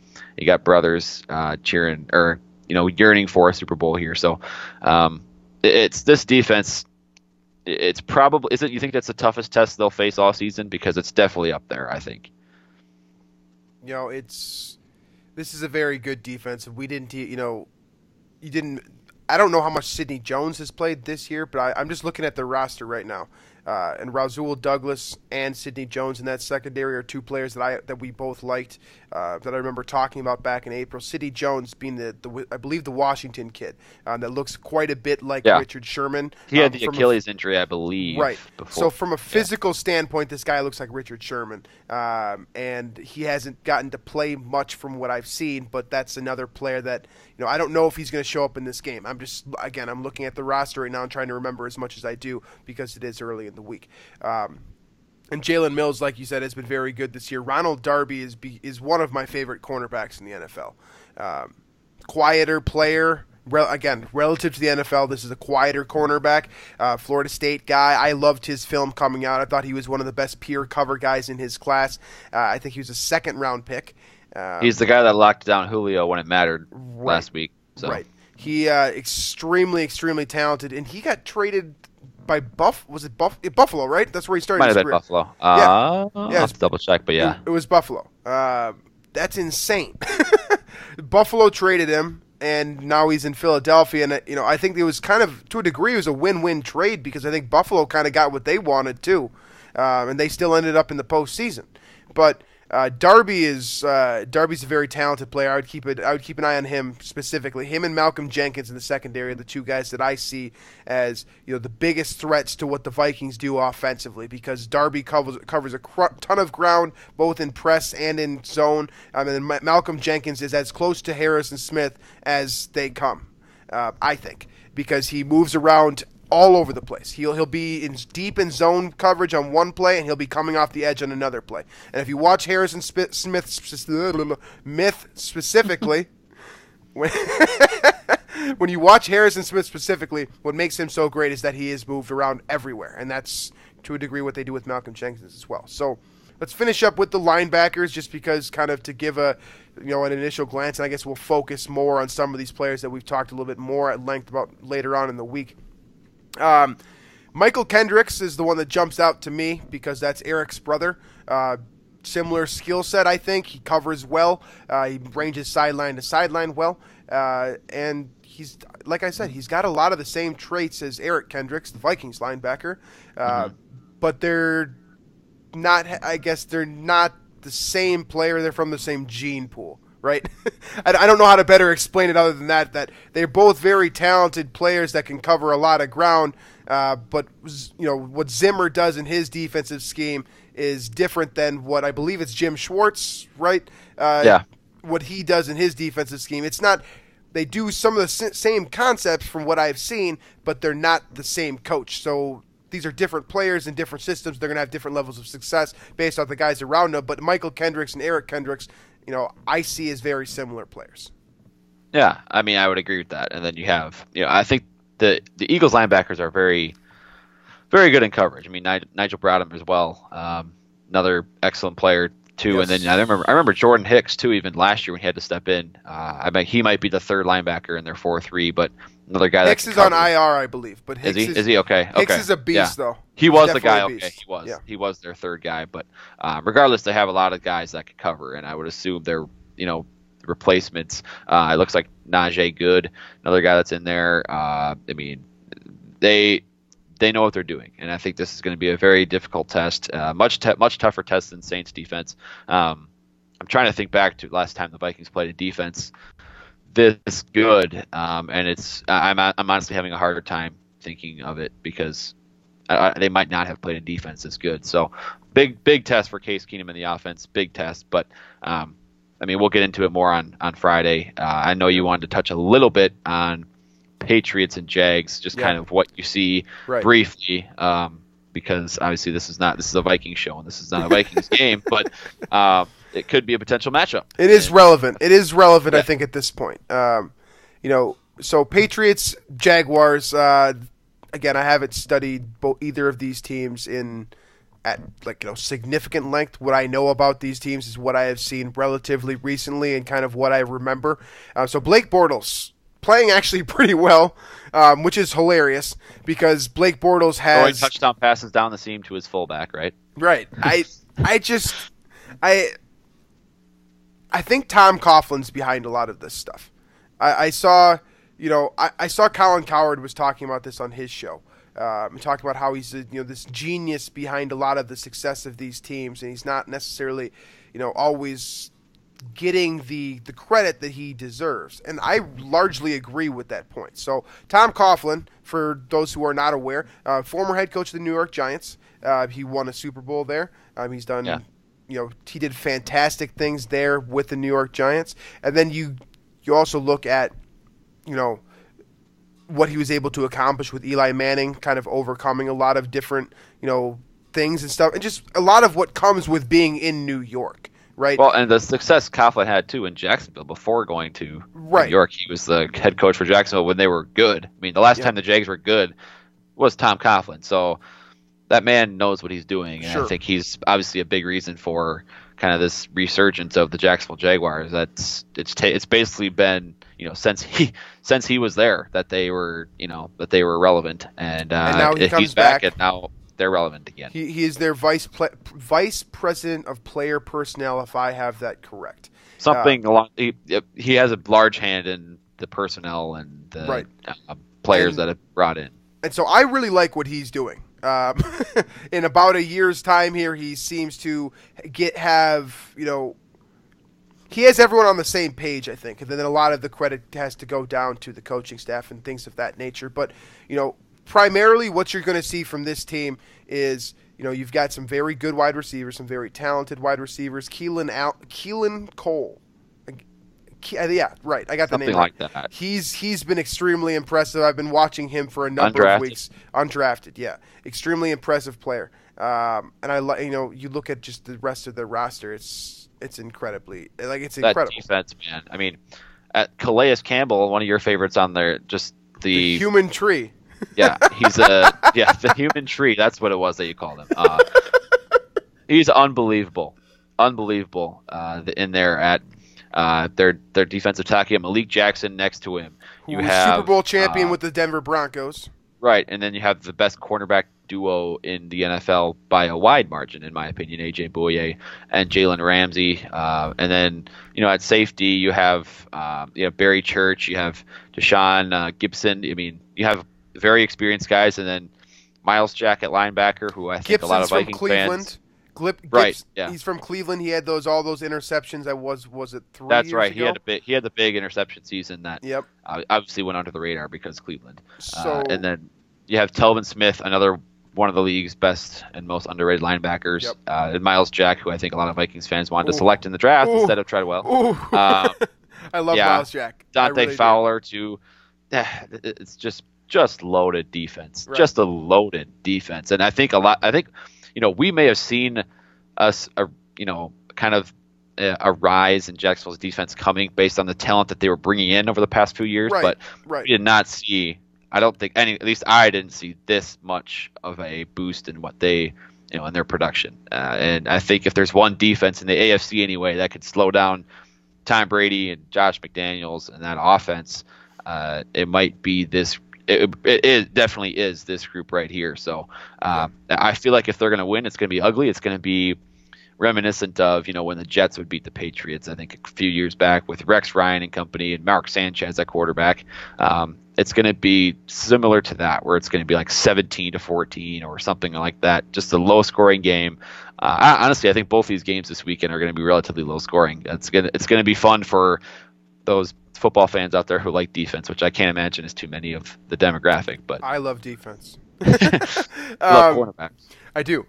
[SPEAKER 2] got brothers cheering or yearning for a Super Bowl here. So it's this defense. It's probably you think that's the toughest test they'll face all season? Because it's definitely up there, I think.
[SPEAKER 1] This is a very good defense. I don't know how much Sidney Jones has played this year, but I'm just looking at the roster right now. And Rasul Douglas and Sidney Jones in that secondary are two players that we both liked, that I remember talking about back in April. Sidney Jones being I believe the Washington kid that looks quite a bit like Richard Sherman.
[SPEAKER 2] He had the Achilles injury, I believe.
[SPEAKER 1] Right.
[SPEAKER 2] Before.
[SPEAKER 1] So from a physical standpoint, this guy looks like Richard Sherman, and he hasn't gotten to play much from what I've seen. But that's another player that I don't know if he's going to show up in this game. I'm looking at the roster right now and trying to remember as much as I do because it is early in the week. And Jalen Mills, like you said, has been very good this year. Ronald Darby is one of my favorite cornerbacks in the NFL. Quieter player. Again, relative to the NFL, this is a quieter cornerback. Florida State guy. I loved his film coming out. I thought he was one of the best pure cover guys in his class. I think he was a second-round pick.
[SPEAKER 2] He's the guy that locked down Julio when it mattered last week. So.
[SPEAKER 1] Right. He extremely, extremely talented, and he got traded by Buffalo, right? That's where he started.
[SPEAKER 2] Might have been Buffalo. I'll have to double check, but yeah.
[SPEAKER 1] It was Buffalo. That's insane. Buffalo traded him, and now he's in Philadelphia. And I think it was kind of, to a degree, it was a win-win trade because I think Buffalo kind of got what they wanted too. and they still ended up in the postseason. But Darby's a very talented player. I would keep an eye on him specifically. Him and Malcolm Jenkins in the secondary are the two guys that I see as the biggest threats to what the Vikings do offensively, because Darby covers a ton of ground both in press and in zone. And Malcolm Jenkins is as close to Harrison Smith as they come, I think, because he moves around all over the place. He'll be deep in zone coverage on one play, and he'll be coming off the edge on another play. And if you watch Harrison Smith specifically, when you watch Harrison Smith specifically, what makes him so great is that he is moved around everywhere, and that's to a degree what they do with Malcolm Jenkins as well. So let's finish up with the linebackers, just because kind of to give an initial glance, and I guess we'll focus more on some of these players that we've talked a little bit more at length about later on in the week. Michael Kendricks is the one that jumps out to me because that's Eric's brother. Similar skill set, I think. He covers well. He ranges sideline to sideline well. And he's, like I said, he's got a lot of the same traits as Eric Kendricks, the Vikings linebacker. But they're not, I guess they're not the same player. They're from the same gene pool. Right? I don't know how to better explain it other than that they're both very talented players that can cover a lot of ground, but what Zimmer does in his defensive scheme is different than what I believe it's Jim Schwartz, right?
[SPEAKER 2] Yeah.
[SPEAKER 1] What he does in his defensive scheme. It's not – they do some of the same concepts from what I've seen, but they're not the same coach. So these are different players in different systems. They're going to have different levels of success based on the guys around them. But Michael Kendricks and Eric Kendricks – I see as very similar players.
[SPEAKER 2] Yeah, I mean, I would agree with that. And then you have, I think the Eagles linebackers are very, very good in coverage. I mean, Nigel Bradham as well, another excellent player too. Yes. And then I remember Jordan Hicks too. Even last year when he had to step in, he might be the third linebacker in their 4-3, but another guy.
[SPEAKER 1] Hicks is on IR, I believe. But Hicks
[SPEAKER 2] is he okay?
[SPEAKER 1] Hicks is a beast, though.
[SPEAKER 2] He was the guy. Okay, he was. Yeah. He was their third guy. But regardless, they have a lot of guys that can cover, and I would assume they're replacements. It looks like Najee Good, another guy that's in there. I mean, they know what they're doing, and I think this is going to be a very difficult test, much tougher test than Saints defense. I'm trying to think back to last time the Vikings played a defense this good, and I'm honestly having a harder time thinking of it because they might not have played a defense this good. So big test for Case Keenum in the offense, big test. But I mean, we'll get into it more on Friday. I know you wanted to touch a little bit on Patriots and Jags, just kind of what you see briefly, because obviously this is a Vikings show and this is not a Vikings game, but it could be a potential matchup.
[SPEAKER 1] It is relevant. It is relevant, I think, at this point. So Patriots, Jaguars. Again, I haven't studied either of these teams at significant length. What I know about these teams is what I have seen relatively recently and kind of what I remember. So Blake Bortles playing actually pretty well, which is hilarious because Blake Bortles has
[SPEAKER 2] throwing touchdown passes down the seam to his fullback, right?
[SPEAKER 1] Right. I think Tom Coughlin's behind a lot of this stuff. I saw Colin Cowherd was talking about this on his show. He talked about how he's this genius behind a lot of the success of these teams, and he's not necessarily always getting the credit that he deserves. And I largely agree with that point. So Tom Coughlin, for those who are not aware, former head coach of the New York Giants. He won a Super Bowl there. He's done, he did fantastic things there with the New York Giants. And then you also look at, what he was able to accomplish with Eli Manning, kind of overcoming a lot of different, things and stuff, and just a lot of what comes with being in New York. Right.
[SPEAKER 2] Well, and the success Coughlin had too in Jacksonville before going to New York. He was the head coach for Jacksonville when they were good. I mean, the last time the Jags were good was Tom Coughlin. So that man knows what he's doing, and I think he's obviously a big reason for kind of this resurgence of the Jacksonville Jaguars. It's basically been since he was there that they were relevant, and now he's back, and now they're relevant again.
[SPEAKER 1] He is their vice president of player personnel, if I have that correct.
[SPEAKER 2] Something along. He has a large hand in the personnel and the players that have brought in.
[SPEAKER 1] And so I really like what he's doing. In about a year's time here, he seems to have he has everyone on the same page, I think, and then a lot of the credit has to go down to the coaching staff and things of that nature. But primarily, what you're going to see from this team is you've got some very good wide receivers, some very talented wide receivers. Keelan Cole. Yeah, right. I got the name right.
[SPEAKER 2] Something like that.
[SPEAKER 1] He's been extremely impressive. I've been watching him for a number of weeks. Undrafted, yeah, extremely impressive player. And I you look at just the rest of the roster. It's incredibly it's incredible.
[SPEAKER 2] That defense, man. I mean, Calais Campbell, one of your favorites on there, just the
[SPEAKER 1] human tree.
[SPEAKER 2] Yeah, he's the human tree. That's what it was that you called him. He's unbelievable in there at. Their defensive tackle, Malik Jackson, next to him.
[SPEAKER 1] You have Super Bowl champion with the Denver Broncos.
[SPEAKER 2] Right, and then you have the best cornerback duo in the NFL by a wide margin, in my opinion, A.J. Bouye and Jalen Ramsey. And then, at safety, you have Barry Church, you have Deshaun Gibson. I mean, you have very experienced guys, and then Miles Jack at linebacker, who I think
[SPEAKER 1] Gibson's
[SPEAKER 2] a lot of
[SPEAKER 1] from
[SPEAKER 2] Viking
[SPEAKER 1] Cleveland.
[SPEAKER 2] fans.
[SPEAKER 1] Right, yeah. He's from Cleveland. He had all those interceptions. That was it 3
[SPEAKER 2] That's
[SPEAKER 1] years
[SPEAKER 2] right.
[SPEAKER 1] ago?
[SPEAKER 2] He had the big interception season that obviously went under the radar because Cleveland. And then you have Telvin Smith, another one of the league's best and most underrated linebackers. Yep. And Miles Jack, who I think a lot of Vikings fans wanted to select in the draft instead of Treadwell.
[SPEAKER 1] I love Miles Jack.
[SPEAKER 2] Dante Fowler too. It's just loaded defense. Right. Just a loaded defense. And I think we may have seen kind of a rise in Jacksonville's defense coming based on the talent that they were bringing in over the past few years, but we did not see. I don't think at least I didn't see this much of a boost in what they, in their production. And I think if there's one defense in the AFC anyway that could slow down Tom Brady and Josh McDaniels and that offense, it might be this. It definitely is this group right here. So I feel like if they're going to win, it's going to be ugly. It's going to be reminiscent of when the Jets would beat the Patriots, I think a few years back with Rex Ryan and company and Mark Sanchez at quarterback. It's going to be similar to that, where it's going to be like 17-14 or something like that. Just a low scoring game. Honestly, I think both these games this weekend are going to be relatively low scoring. It's going to be fun for those football fans out there who like defense, which I can't imagine is too many of the demographic. But
[SPEAKER 1] I love defense.
[SPEAKER 2] Love cornerbacks.
[SPEAKER 1] I do.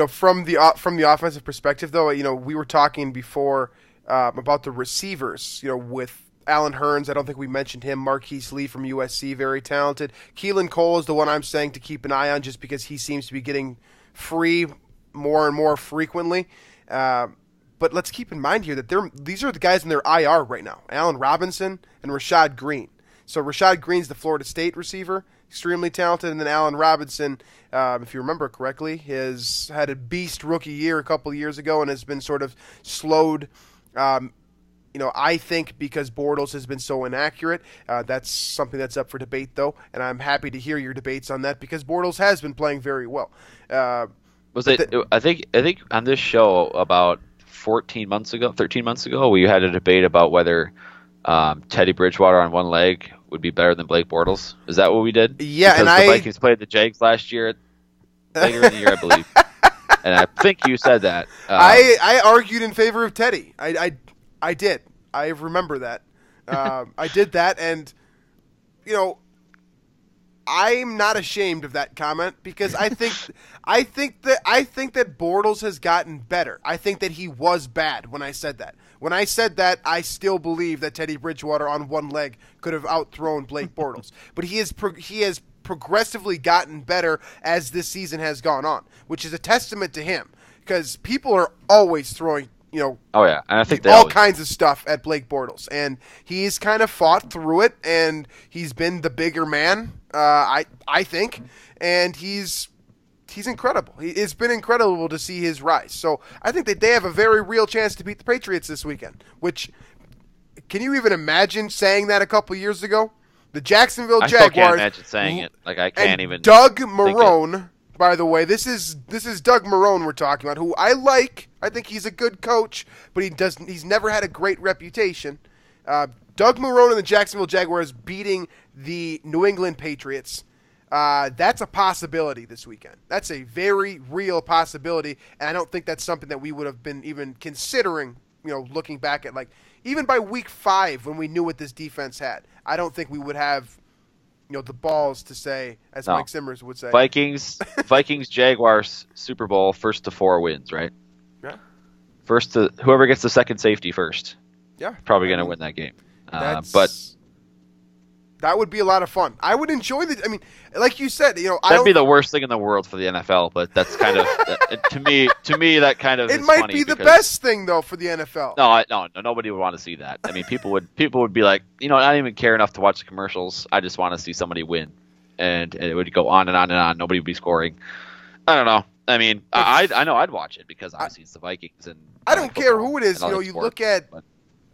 [SPEAKER 1] From the offensive perspective, though, we were talking before about the receivers. With Alan Hearns, I don't think we mentioned him. Marquise Lee from USC, very talented. Keelan Cole is the one I'm saying to keep an eye on, just because he seems to be getting free more and more frequently. But let's keep in mind here that these are the guys in their IR right now: Allen Robinson and Rashad Green. So Rashad Green's the Florida State receiver, extremely talented, and then Allen Robinson, if you remember correctly, has had a beast rookie year a couple years ago and has been sort of slowed. I think because Bortles has been so inaccurate. That's something that's up for debate, though, and I'm happy to hear your debates on that because Bortles has been playing very well. I
[SPEAKER 2] think on this show about 13 months ago, we had a debate about whether Teddy Bridgewater on one leg would be better than Blake Bortles. Is that what we did?
[SPEAKER 1] Yeah,
[SPEAKER 2] because the Vikings played the Jags last year, later in the year, I believe. And I think you said that.
[SPEAKER 1] I argued in favor of Teddy. I did. I remember that. I did that, and I'm not ashamed of that comment because I think that Bortles has gotten better. I think that he was bad when I said that. When I said that, I still believe that Teddy Bridgewater on one leg could have outthrown Blake Bortles. But he has progressively gotten better as this season has gone on, which is a testament to him because people are always throwing and I think all kinds of stuff at Blake Bortles, and he's kind of fought through it, and he's been the bigger man, I think, and he's incredible. It's been incredible to see his rise. So I think that they have a very real chance to beat the Patriots this weekend. Which, can you even imagine saying that a couple years ago? The Jacksonville Jaguars. I still can't
[SPEAKER 2] imagine saying it. I can't even.
[SPEAKER 1] Doug Marrone. By the way, this is Doug Marrone we're talking about, who I like. I think he's a good coach, but he's never had a great reputation. Doug Marrone and the Jacksonville Jaguars beating the New England Patriots. That's a possibility this weekend. That's a very real possibility, and I don't think that's something that we would have been even considering, looking back at, like, even by week 5 when we knew what this defense had. I don't think we would have, the balls to say, as Mike Simmers would say.
[SPEAKER 2] Vikings, Jaguars, Super Bowl, 1st to 4 wins, right?
[SPEAKER 1] Yeah.
[SPEAKER 2] Whoever gets the second safety first.
[SPEAKER 1] Yeah.
[SPEAKER 2] Probably going to win that game.
[SPEAKER 1] But that would be a lot of fun. I would enjoy like you said,
[SPEAKER 2] that'd be the worst thing in the world for the NFL, but that's kind of to me that kind of
[SPEAKER 1] it might be the best thing though for the NFL.
[SPEAKER 2] No, nobody would want to see that. I mean, people would be like, I don't even care enough to watch the commercials. I just want to see somebody win, and it would go on and on and on. Nobody would be scoring. I don't know. I mean, I know I'd watch it because obviously it's the Vikings, and
[SPEAKER 1] I don't care who it is. You look at.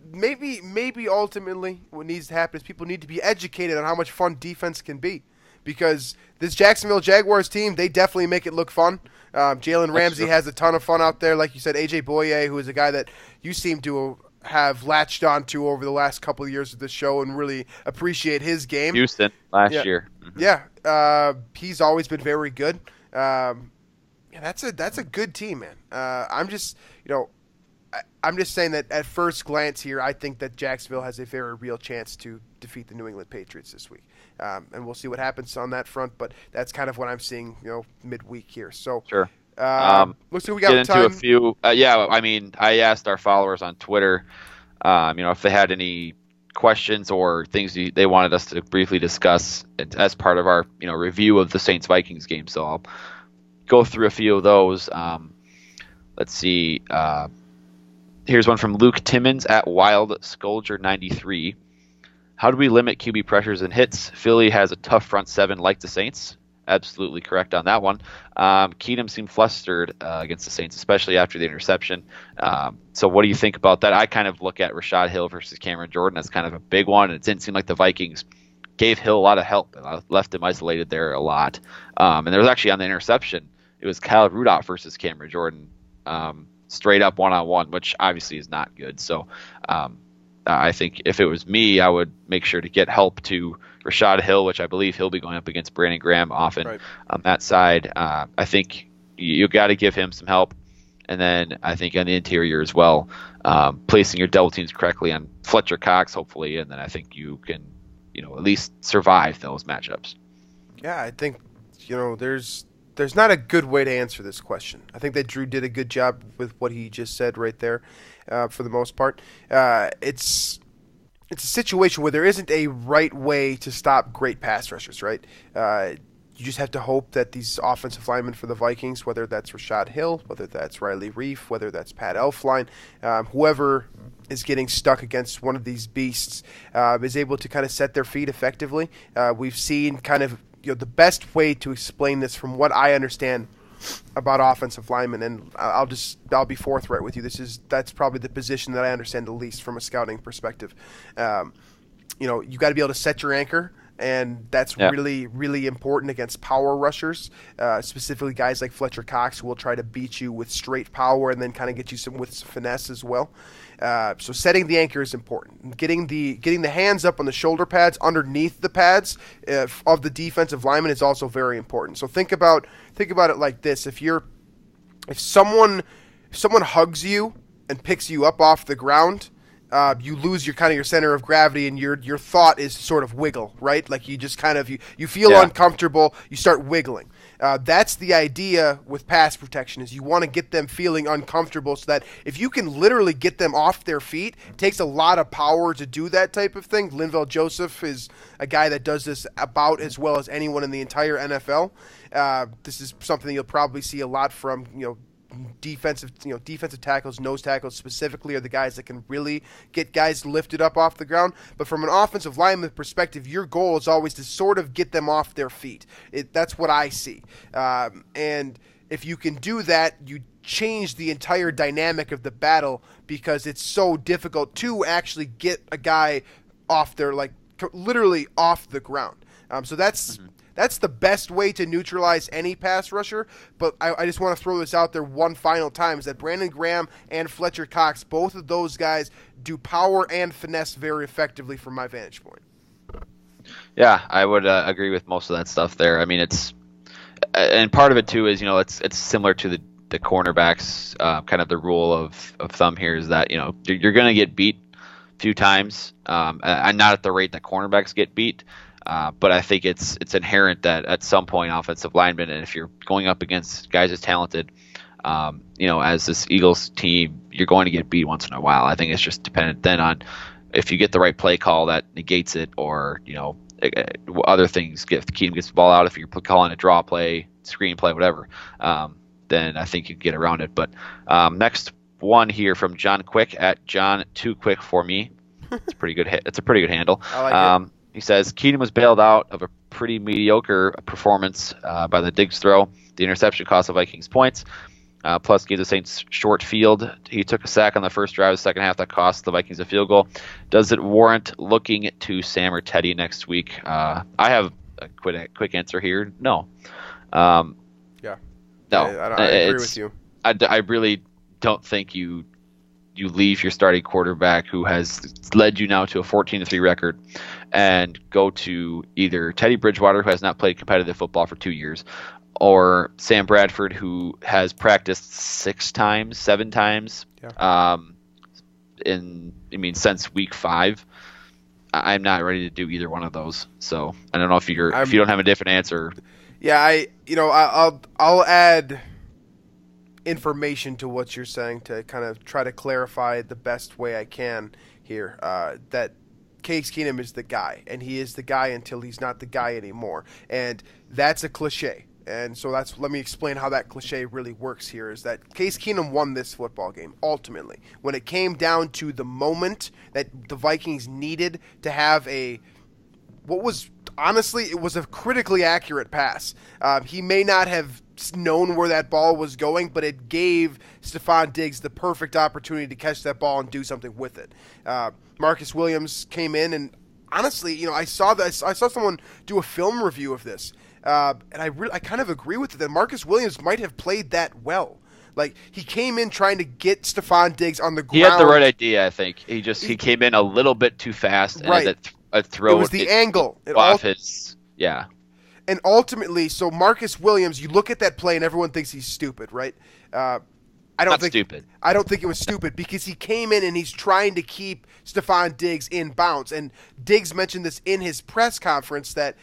[SPEAKER 1] Maybe ultimately what needs to happen is people need to be educated on how much fun defense can be, because this Jacksonville Jaguars team, they definitely make it look fun. Jalen Ramsey has a ton of fun out there. Like you said, A.J. Boye, who is a guy that you seem to have latched onto over the last couple of years of the show and really appreciate his game.
[SPEAKER 2] Houston last year.
[SPEAKER 1] Mm-hmm. Yeah, he's always been very good. That's a good team, man. I'm just saying that at first glance here, I think that Jacksonville has a very real chance to defeat the New England Patriots this week. And we'll see what happens on that front, but that's kind of what I'm seeing, midweek here. So
[SPEAKER 2] sure.
[SPEAKER 1] Let's see what we got.
[SPEAKER 2] Get into a few. I asked our followers on Twitter, if they had any questions or things they wanted us to briefly discuss as part of our, review of the Saints-Vikings game. So I'll go through a few of those. Let's see. Here's one from Luke Timmons at WildScolger93. How do we limit QB pressures and hits? Philly has a tough front seven like the Saints. Absolutely correct on that one. Keenum seemed flustered against the Saints, especially after the interception. So what do you think about that? I kind of look at Rashad Hill versus Cameron Jordan as kind of a big one. It didn't seem like the Vikings gave Hill a lot of help and left him isolated there a lot. And there was actually on the interception, it was Kyle Rudolph versus Cameron Jordan. Straight up one-on-one, which obviously is not good. So I think if it was me, I would make sure to get help to Rashad Hill, which I believe he'll be going up against Brandon Graham often on that side. I think you got to give him some help. And then I think on the interior as well, placing your double teams correctly on Fletcher Cox, hopefully, and then I think you can, at least survive those matchups.
[SPEAKER 1] Yeah, I think, there's not a good way to answer this question. I think that Drew did a good job with what he just said right there, for the most part. It's a situation where there isn't a right way to stop great pass rushers, right? You just have to hope that these offensive linemen for the Vikings, whether that's Rashad Hill, whether that's Riley Reif, whether that's Pat Elflein, whoever is getting stuck against one of these beasts, is able to kind of set their feet effectively. We've seen kind of the best way to explain this from what I understand about offensive linemen, and I'll be forthright with you. That's probably the position that I understand the least from a scouting perspective. You got to be able to set your anchor, and that's really, really important against power rushers, specifically guys like Fletcher Cox, who will try to beat you with straight power and then kind of get you with some finesse as well. So setting the anchor is important. Getting the hands up on the shoulder pads underneath the pads of the defensive lineman is also very important. So think about it like this: if someone hugs you and picks you up off the ground, you lose your center of gravity, and your thought is to sort of wiggle, right? Like you just kind of you feel uncomfortable, you start wiggling. That's the idea with pass protection, is you want to get them feeling uncomfortable so that if you can literally get them off their feet, it takes a lot of power to do that type of thing. Linval Joseph is a guy that does this about as well as anyone in the entire NFL. This is something you'll probably see a lot from, defensive tackles, nose tackles specifically are the guys that can really get guys lifted up off the ground. But from an offensive lineman perspective, your goal is always to sort of get them off their feet. That's what I see. And if you can do that, you change the entire dynamic of the battle, because it's so difficult to actually get a guy off their, literally off the ground. So that's the best way to neutralize any pass rusher. But I just want to throw this out there one final time, is that Brandon Graham and Fletcher Cox, both of those guys do power and finesse very effectively from my vantage point.
[SPEAKER 2] Yeah, I would agree with most of that stuff there. I mean, and part of it too is it's similar to the cornerbacks. Kind of the rule of thumb here is that you're going to get beat a few times, and not at the rate that cornerbacks get beat. But I think it's inherent that at some point offensive linemen, and if you're going up against guys as talented, as this Eagles team, you're going to get beat once in a while. I think it's just dependent then on if you get the right play call that negates it, or other things. Keenum gets the ball out. If you're calling a draw play, screen play, whatever, then I think you can get around it. But next one here from John Quick at John Too Quick for me. It's a pretty good hit. It's a pretty good handle.
[SPEAKER 1] I like it.
[SPEAKER 2] He says Keenum was bailed out of a pretty mediocre performance by the Diggs throw. The interception cost the Vikings points. Plus gave the Saints short field. He took a sack on the first drive of the second half that cost the Vikings a field goal. Does it warrant looking to Sam or Teddy next week? I have a quick answer here. No.
[SPEAKER 1] Yeah.
[SPEAKER 2] No.
[SPEAKER 1] I agree with you.
[SPEAKER 2] I really don't think you leave your starting quarterback who has led you now to a 14-3 record and go to either Teddy Bridgewater, who has not played competitive football for 2 years, or Sam Bradford, who has practiced 7 times, since week 5. I'm not ready to do either one of those. So I don't know if you don't have a different answer.
[SPEAKER 1] Yeah, I'll add information to what you're saying to kind of try to clarify the best way I can here. That Case Keenum is the guy, and he is the guy until he's not the guy anymore, and that's a cliche. And so let me explain how that cliche really works here, is that Case Keenum won this football game, ultimately. When it came down to the moment that the Vikings needed to have it was a critically accurate pass. He may not have known where that ball was going, but it gave Stephon Diggs the perfect opportunity to catch that ball and do something with it. Marcus Williams came in, and honestly, I saw someone do a film review of this. And I kind of agree with it that Marcus Williams might have played that well. Like, he came in trying to get Stephon Diggs on the ground.
[SPEAKER 2] He had the right idea, I think. He came in a little bit too fast,
[SPEAKER 1] right.
[SPEAKER 2] And a throw.
[SPEAKER 1] It was the angle. And ultimately, so Marcus Williams, you look at that play and everyone thinks he's stupid, right? I don't think it was stupid because he came in and he's trying to keep Stephon Diggs in bounds. And Diggs mentioned this in his press conference that,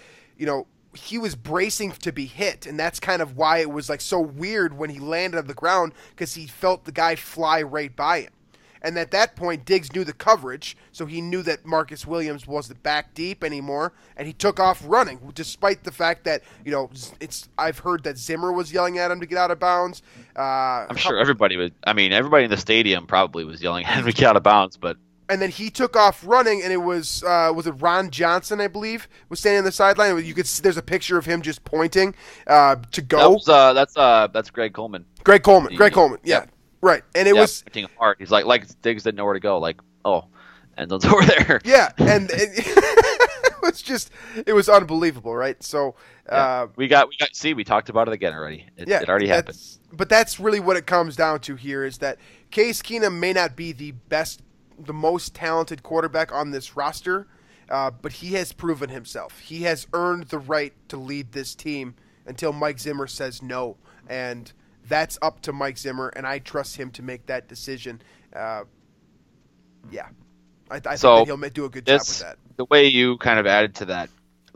[SPEAKER 1] he was bracing to be hit, and that's kind of why it was so weird when he landed on the ground, because he felt the guy fly right by him. And at that point, Diggs knew the coverage, so he knew that Marcus Williams wasn't back deep anymore, and he took off running, despite the fact that, I've heard that Zimmer was yelling at him to get out of bounds.
[SPEAKER 2] I'm sure everybody was. Everybody in the stadium probably was yelling at him to get out of bounds, but.
[SPEAKER 1] And then he took off running, and it was it Ron Johnson, I believe, was standing on the sideline. You could see there's a picture of him just pointing to go.
[SPEAKER 2] That's Greg Coleman.
[SPEAKER 1] Greg Coleman. Yeah. Right. And it was
[SPEAKER 2] pointing apart. He's like Diggs didn't know where to go. Like, and those over there.
[SPEAKER 1] Yeah, and it was unbelievable, right? So
[SPEAKER 2] we talked about it again already. It already happened.
[SPEAKER 1] But that's really what it comes down to here, is that Case Keenum may not be the most talented quarterback on this roster, but he has proven himself. He has earned the right to lead this team until Mike Zimmer says no, and that's up to Mike Zimmer, and I trust him to make that decision. I think that he'll do a good job with that.
[SPEAKER 2] The way you kind of added to that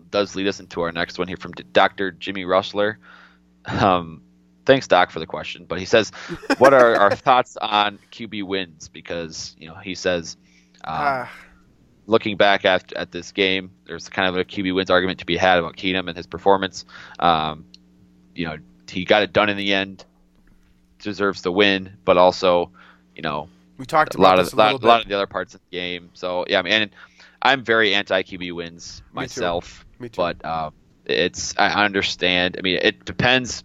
[SPEAKER 2] does lead us into our next one here from Dr. Jimmy Russler. Thanks, Doc, for the question. But he says, what are our thoughts on QB wins? Because, he says, looking back at this game, there's kind of a QB wins argument to be had about Keenum and his performance. He got it done in the end, deserves the win, but also,
[SPEAKER 1] we talked about a lot
[SPEAKER 2] of the other parts of the game. So, and I'm very anti-QB wins myself.
[SPEAKER 1] Me too.
[SPEAKER 2] But I understand. It depends.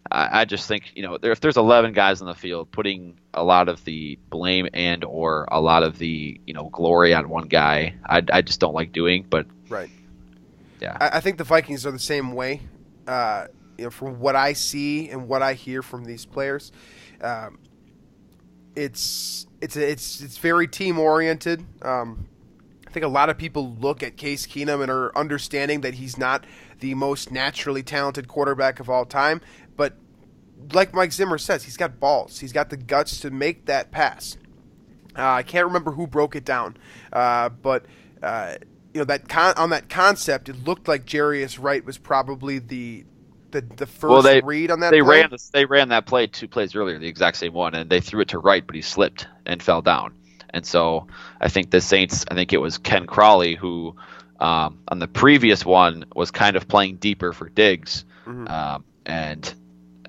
[SPEAKER 2] I just think, if there's 11 guys on the field, putting a lot of the blame and or a lot of the, glory on one guy, I just don't like doing. But
[SPEAKER 1] right.
[SPEAKER 2] Yeah.
[SPEAKER 1] I think the Vikings are the same way. From what I see and what I hear from these players, it's very team oriented. I think a lot of people look at Case Keenum and are understanding that he's not the most naturally talented quarterback of all time. But like Mike Zimmer says, he's got balls. He's got the guts to make that pass. I can't remember who broke it down, but on that concept, it looked like Jarius Wright was probably the first read on that play.
[SPEAKER 2] They ran that play 2 plays earlier, the exact same one, and they threw it to Wright, but he slipped and fell down. And so I think the Saints, I think it was Ken Crawley who on the previous one was kind of playing deeper for Diggs. Mm-hmm. And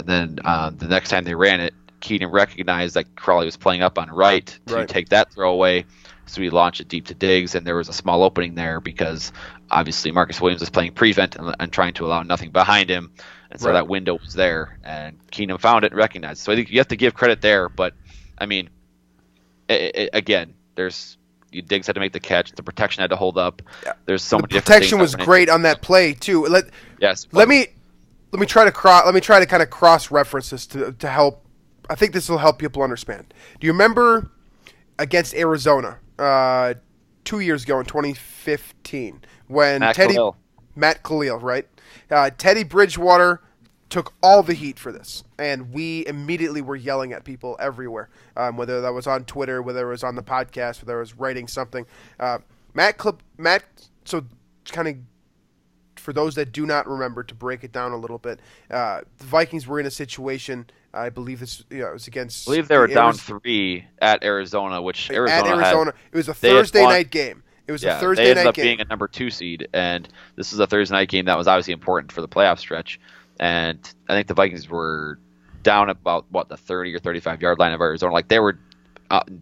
[SPEAKER 2] then the next time they ran it, Keenum recognized that Crawley was playing up on Wright to take that throw away. So he launched it deep to Diggs, and there was a small opening there because obviously Marcus Williams was playing prevent and trying to allow nothing behind him. And so that window was there, and Keenum found it and recognized it. So I think you have to give credit there. But, I mean, again, Diggs had to make the catch. The protection had to hold up. Yeah. There's so many different things.
[SPEAKER 1] The protection was great on that play, too.
[SPEAKER 2] Yes.
[SPEAKER 1] Let me try to kind of cross-reference this to help. I think this will help people understand. Do you remember against Arizona 2 years ago in 2015 when Matt Khalil, right? Teddy Bridgewater took all the heat for this, and we immediately were yelling at people everywhere, whether that was on Twitter, whether it was on the podcast, whether it was writing something. So kind of for those that do not remember, to break it down a little bit, the Vikings were in a situation. I believe it was against.
[SPEAKER 2] I believe they were down 3 at Arizona, which Arizona.
[SPEAKER 1] It was a Thursday night game. It was a Thursday night game.
[SPEAKER 2] They ended up being a number 2 seed, and this is a Thursday night game that was obviously important for the playoff stretch. And I think the Vikings were down about the 30 or 35 yard line of Arizona. Like they were,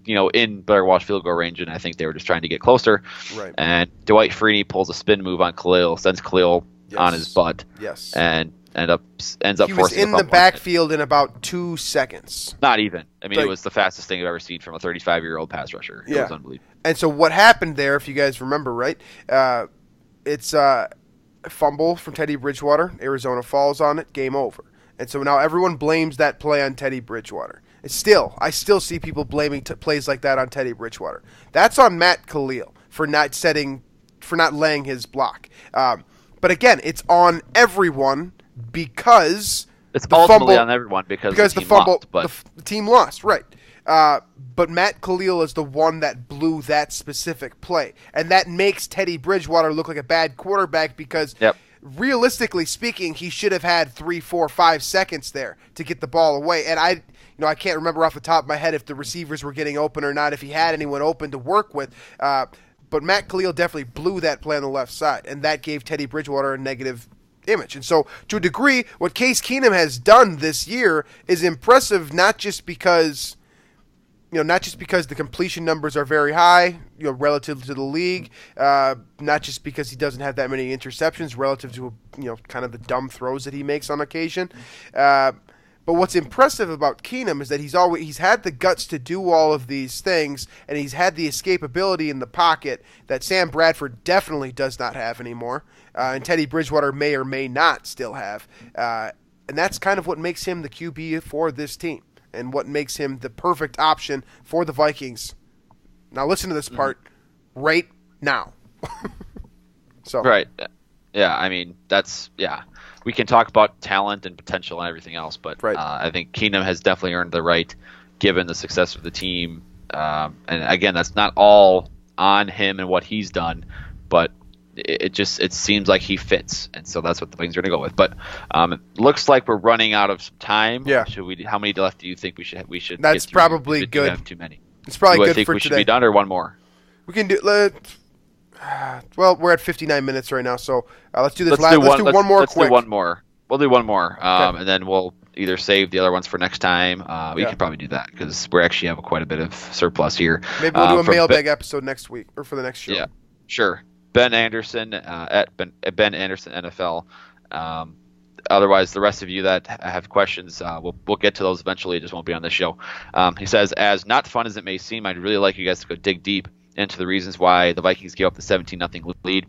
[SPEAKER 2] in Blair Walsh field goal range, and I think they were just trying to get closer. Right. And Dwight Freeney pulls a spin move on Khalil, sends Khalil on his butt. Yes. And ends up
[SPEAKER 1] he was in the backfield in about 2 seconds.
[SPEAKER 2] Not even. I mean, it was the fastest thing I've ever seen from a 35-year-old pass rusher. It was unbelievable.
[SPEAKER 1] And so what happened there, if you guys remember, right? It's a fumble from Teddy Bridgewater. Arizona falls on it. Game over. And so now everyone blames that play on Teddy Bridgewater. I still see people blaming plays like that on Teddy Bridgewater. That's on Matt Khalil for not laying his block. But again, it's on everyone because
[SPEAKER 2] it's ultimately on everyone because the fumble lost, but
[SPEAKER 1] the team lost, right? But Matt Khalil is the one that blew that specific play, and that makes Teddy Bridgewater look like a bad quarterback because.
[SPEAKER 2] Yep.
[SPEAKER 1] Realistically speaking, he should have had 3, 4, 5 seconds there to get the ball away. And I can't remember off the top of my head if the receivers were getting open or not, if he had anyone open to work with. But Matt Khalil definitely blew that play on the left side, and that gave Teddy Bridgewater a negative image. And so, to a degree, what Case Keenum has done this year is impressive, not just because the completion numbers are very high, relative to the league, not just because he doesn't have that many interceptions relative to, kind of the dumb throws that he makes on occasion. But what's impressive about Keenum is that he's had the guts to do all of these things, and he's had the escapability in the pocket that Sam Bradford definitely does not have anymore, and Teddy Bridgewater may or may not still have. And that's kind of what makes him the QB for this team, and what makes him the perfect option for the Vikings. Now listen to this part right now.
[SPEAKER 2] Right. Yeah, I mean, we can talk about talent and potential and everything else, but I think Keenum has definitely earned the right, given the success of the team. And again, that's not all on him and what he's done, but it seems like he fits, and so that's what the Vikings are going to go with. But it looks like we're running out of time.
[SPEAKER 1] Yeah.
[SPEAKER 2] How many left do you think we should?
[SPEAKER 1] That's probably good.
[SPEAKER 2] Have too many.
[SPEAKER 1] It's probably good for today.
[SPEAKER 2] Do I think we should be done, or one more?
[SPEAKER 1] We can do. Well, we're at 59 minutes right now, so let's do this. Let's do one more.
[SPEAKER 2] Let's do one more. We'll do one more, and then we'll either save the other ones for next time. We can probably do that because we actually have quite a bit of surplus here.
[SPEAKER 1] Maybe we'll do a mailbag episode next week or for the next show.
[SPEAKER 2] Yeah, sure. Ben Anderson at Ben Anderson NFL. Otherwise, the rest of you that have questions, we'll get to those eventually. It just won't be on this show. He says, as not fun as it may seem, I'd really like you guys to go dig deep into the reasons why the Vikings gave up the 17-0 lead.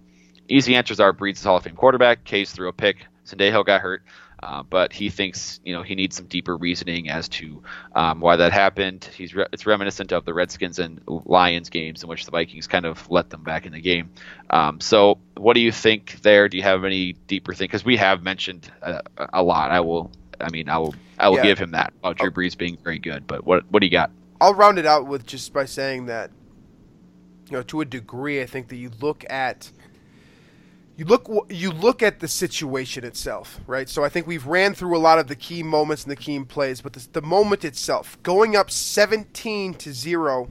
[SPEAKER 2] Easy answers are Breeds' Hall of Fame quarterback, Case threw a pick, Sendejo got hurt. But he thinks, he needs some deeper reasoning as to why that happened. It's reminiscent of the Redskins and Lions games in which the Vikings kind of let them back in the game. So what do you think there? Do you have any deeper thing? Because we have mentioned a lot. I will give him that about Drew Brees being very good. But what do you got?
[SPEAKER 1] I'll round it out with just by saying that, to a degree, I think that you look at the situation itself, right? So I think we've ran through a lot of the key moments and the key plays, but the moment itself, going up 17-0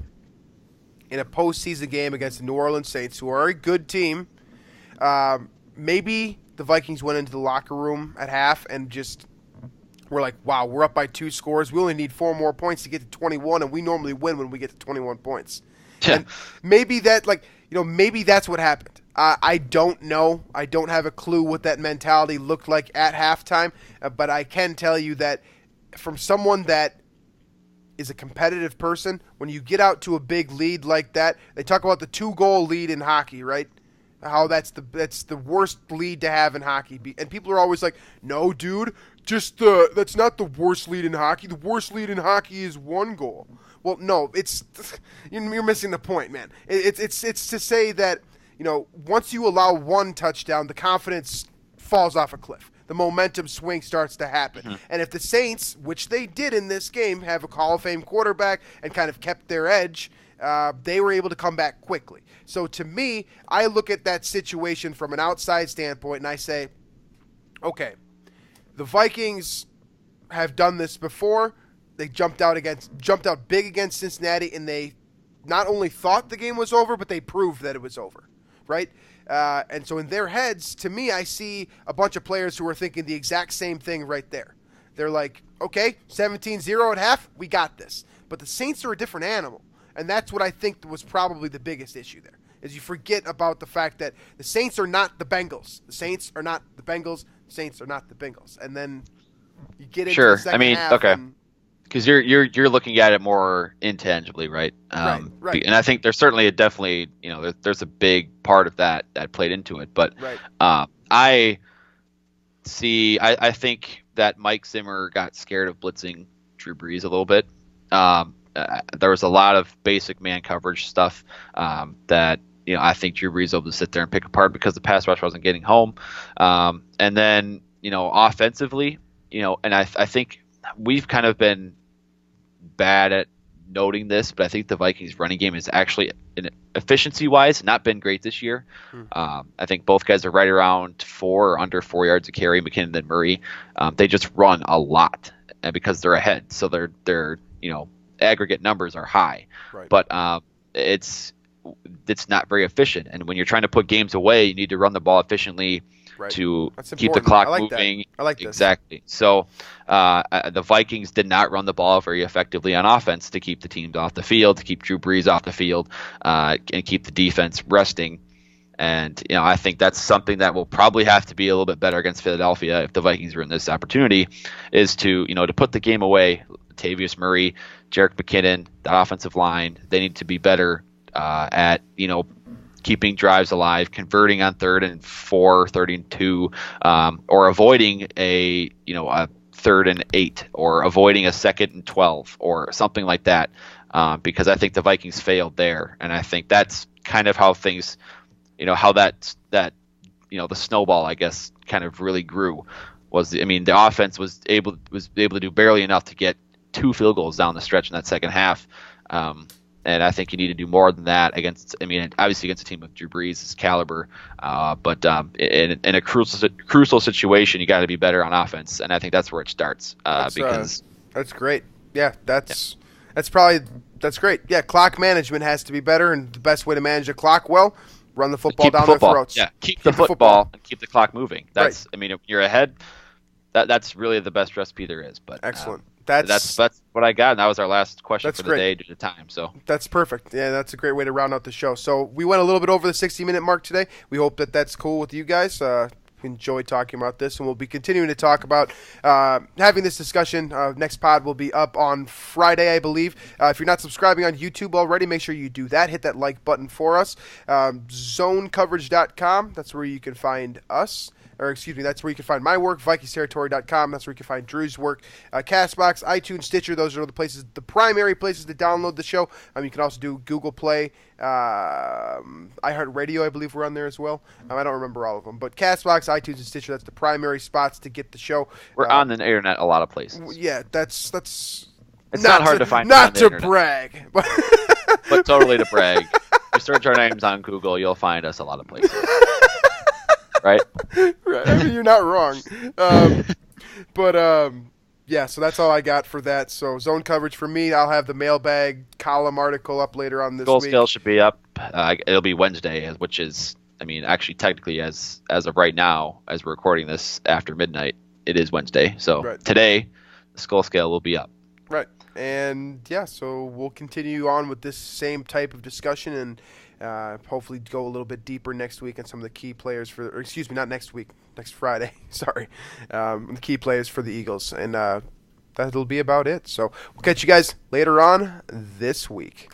[SPEAKER 1] in a postseason game against the New Orleans Saints, who are a good team. Maybe the Vikings went into the locker room at half and just were like, wow, we're up by 2 scores. We only need 4 more points to get to 21, and we normally win when we get to 21 points.
[SPEAKER 2] Yeah.
[SPEAKER 1] And maybe that, maybe that's what happened. I don't know. I don't have a clue what that mentality looked like at halftime, but I can tell you that from someone that is a competitive person, when you get out to a big lead like that, they talk about the 2-goal lead in hockey, right? How that's the worst lead to have in hockey. And people are always like, no, dude, that's not the worst lead in hockey. The worst lead in hockey is 1 goal. Well, no, you're missing the point, man. It's to say that, once you allow 1 touchdown, the confidence falls off a cliff. The momentum swing starts to happen. Mm-hmm. And if the Saints, which they did in this game, have a Hall of Fame quarterback and kind of kept their edge, they were able to come back quickly. So to me, I look at that situation from an outside standpoint and I say, okay, the Vikings have done this before. They jumped out big against Cincinnati, and they not only thought the game was over, but they proved that it was over, right? And so in their heads, to me, I see a bunch of players who are thinking the exact same thing right there. They're like, okay, 17-0 at half, we got this. But the Saints are a different animal, and that's what I think was probably the biggest issue there, is you forget about the fact that the Saints are not the Bengals. The Saints are not the Bengals. The Saints are not the Bengals. And then you get into the second half.
[SPEAKER 2] Okay. Because you're looking at it more intangibly, right?
[SPEAKER 1] Right.
[SPEAKER 2] And I think there's certainly there's a big part of that played into it. But right. I think that Mike Zimmer got scared of blitzing Drew Brees a little bit. There was a lot of basic man coverage stuff that I think Drew Brees was able to sit there and pick apart because the pass rush wasn't getting home. And then offensively, and I think we've kind of been bad at noting this, but I think the Vikings running game is actually, efficiency-wise, not been great this year. I think both guys are right around 4 or under 4 yards a carry, McKinnon and Murray. They just run a lot, and because they're ahead, so their aggregate numbers are high.
[SPEAKER 1] Right.
[SPEAKER 2] But it's not very efficient, and when you're trying to put games away, you need to run the ball efficiently. Right. To keep the clock moving.
[SPEAKER 1] I like this.
[SPEAKER 2] Exactly. So the Vikings did not run the ball very effectively on offense to keep the teams off the field, to keep Drew Brees off the field, and keep the defense resting. And I think that's something that will probably have to be a little bit better against Philadelphia if the Vikings are in this opportunity, is to to put the game away. Latavius Murray, Jerick McKinnon, the offensive line, they need to be better at keeping drives alive, converting on 3rd and 4, 3rd and 2, or avoiding a 3rd and 8, or avoiding a 2nd and 12, or something like that. Because I think the Vikings failed there, and I think that's kind of how things, how that the snowball, I guess, kind of really grew. The offense was able to do barely enough to get 2 field goals down the stretch in that second half. And I think you need to do more than that obviously against a team of Drew Brees' caliber. But in a crucial situation, you got to be better on offense, and I think that's where it starts. That's
[SPEAKER 1] great. Yeah, that's great. Yeah, clock management has to be better, and the best way to manage a clock run the football down their throats.
[SPEAKER 2] Yeah, keep the football and keep the clock moving. That's right. If you're ahead, that's really the best recipe there is. But
[SPEAKER 1] excellent.
[SPEAKER 2] That's what I got, and that was our last question for the day due to time. So
[SPEAKER 1] that's perfect. Yeah, that's a great way to round out the show. So we went a little bit over the 60-minute mark today. We hope that that's cool with you guys. We enjoyed talking about this, and we'll be continuing to talk about having this discussion. Next pod will be up on Friday, I believe. If you're not subscribing on YouTube already, make sure you do that. Hit that like button for us. Zonecoverage.com, that's where you can find us. That's where you can find my work, VikingsTerritory.com. That's where you can find Drew's work. CastBox, iTunes, Stitcher, those are the primary places to download the show. You can also do Google Play, iHeartRadio, I believe we're on there as well. I don't remember all of them. But CastBox, iTunes, and Stitcher, that's the primary spots to get the show.
[SPEAKER 2] We're on the internet a lot of places.
[SPEAKER 1] Yeah, that's
[SPEAKER 2] it's not hard to find.
[SPEAKER 1] Not to brag.
[SPEAKER 2] But totally to brag. You search our names on Google, you'll find us a lot of places. Right?
[SPEAKER 1] Right. You're not wrong. Yeah, so that's all I got for that. So zone coverage for me, I'll have the mailbag column article up later on this week.
[SPEAKER 2] Goal scale should be up. It'll be Wednesday, which is, actually technically as of right now, as we're recording this after midnight, it is Wednesday. So Today, the skull scale will be up. Right.
[SPEAKER 1] And yeah, so we'll continue on with this same type of discussion and hopefully go a little bit deeper next week on some of the key players not next week, next Friday. Sorry. The key players for the Eagles. And that'll be about it. So we'll catch you guys later on this week.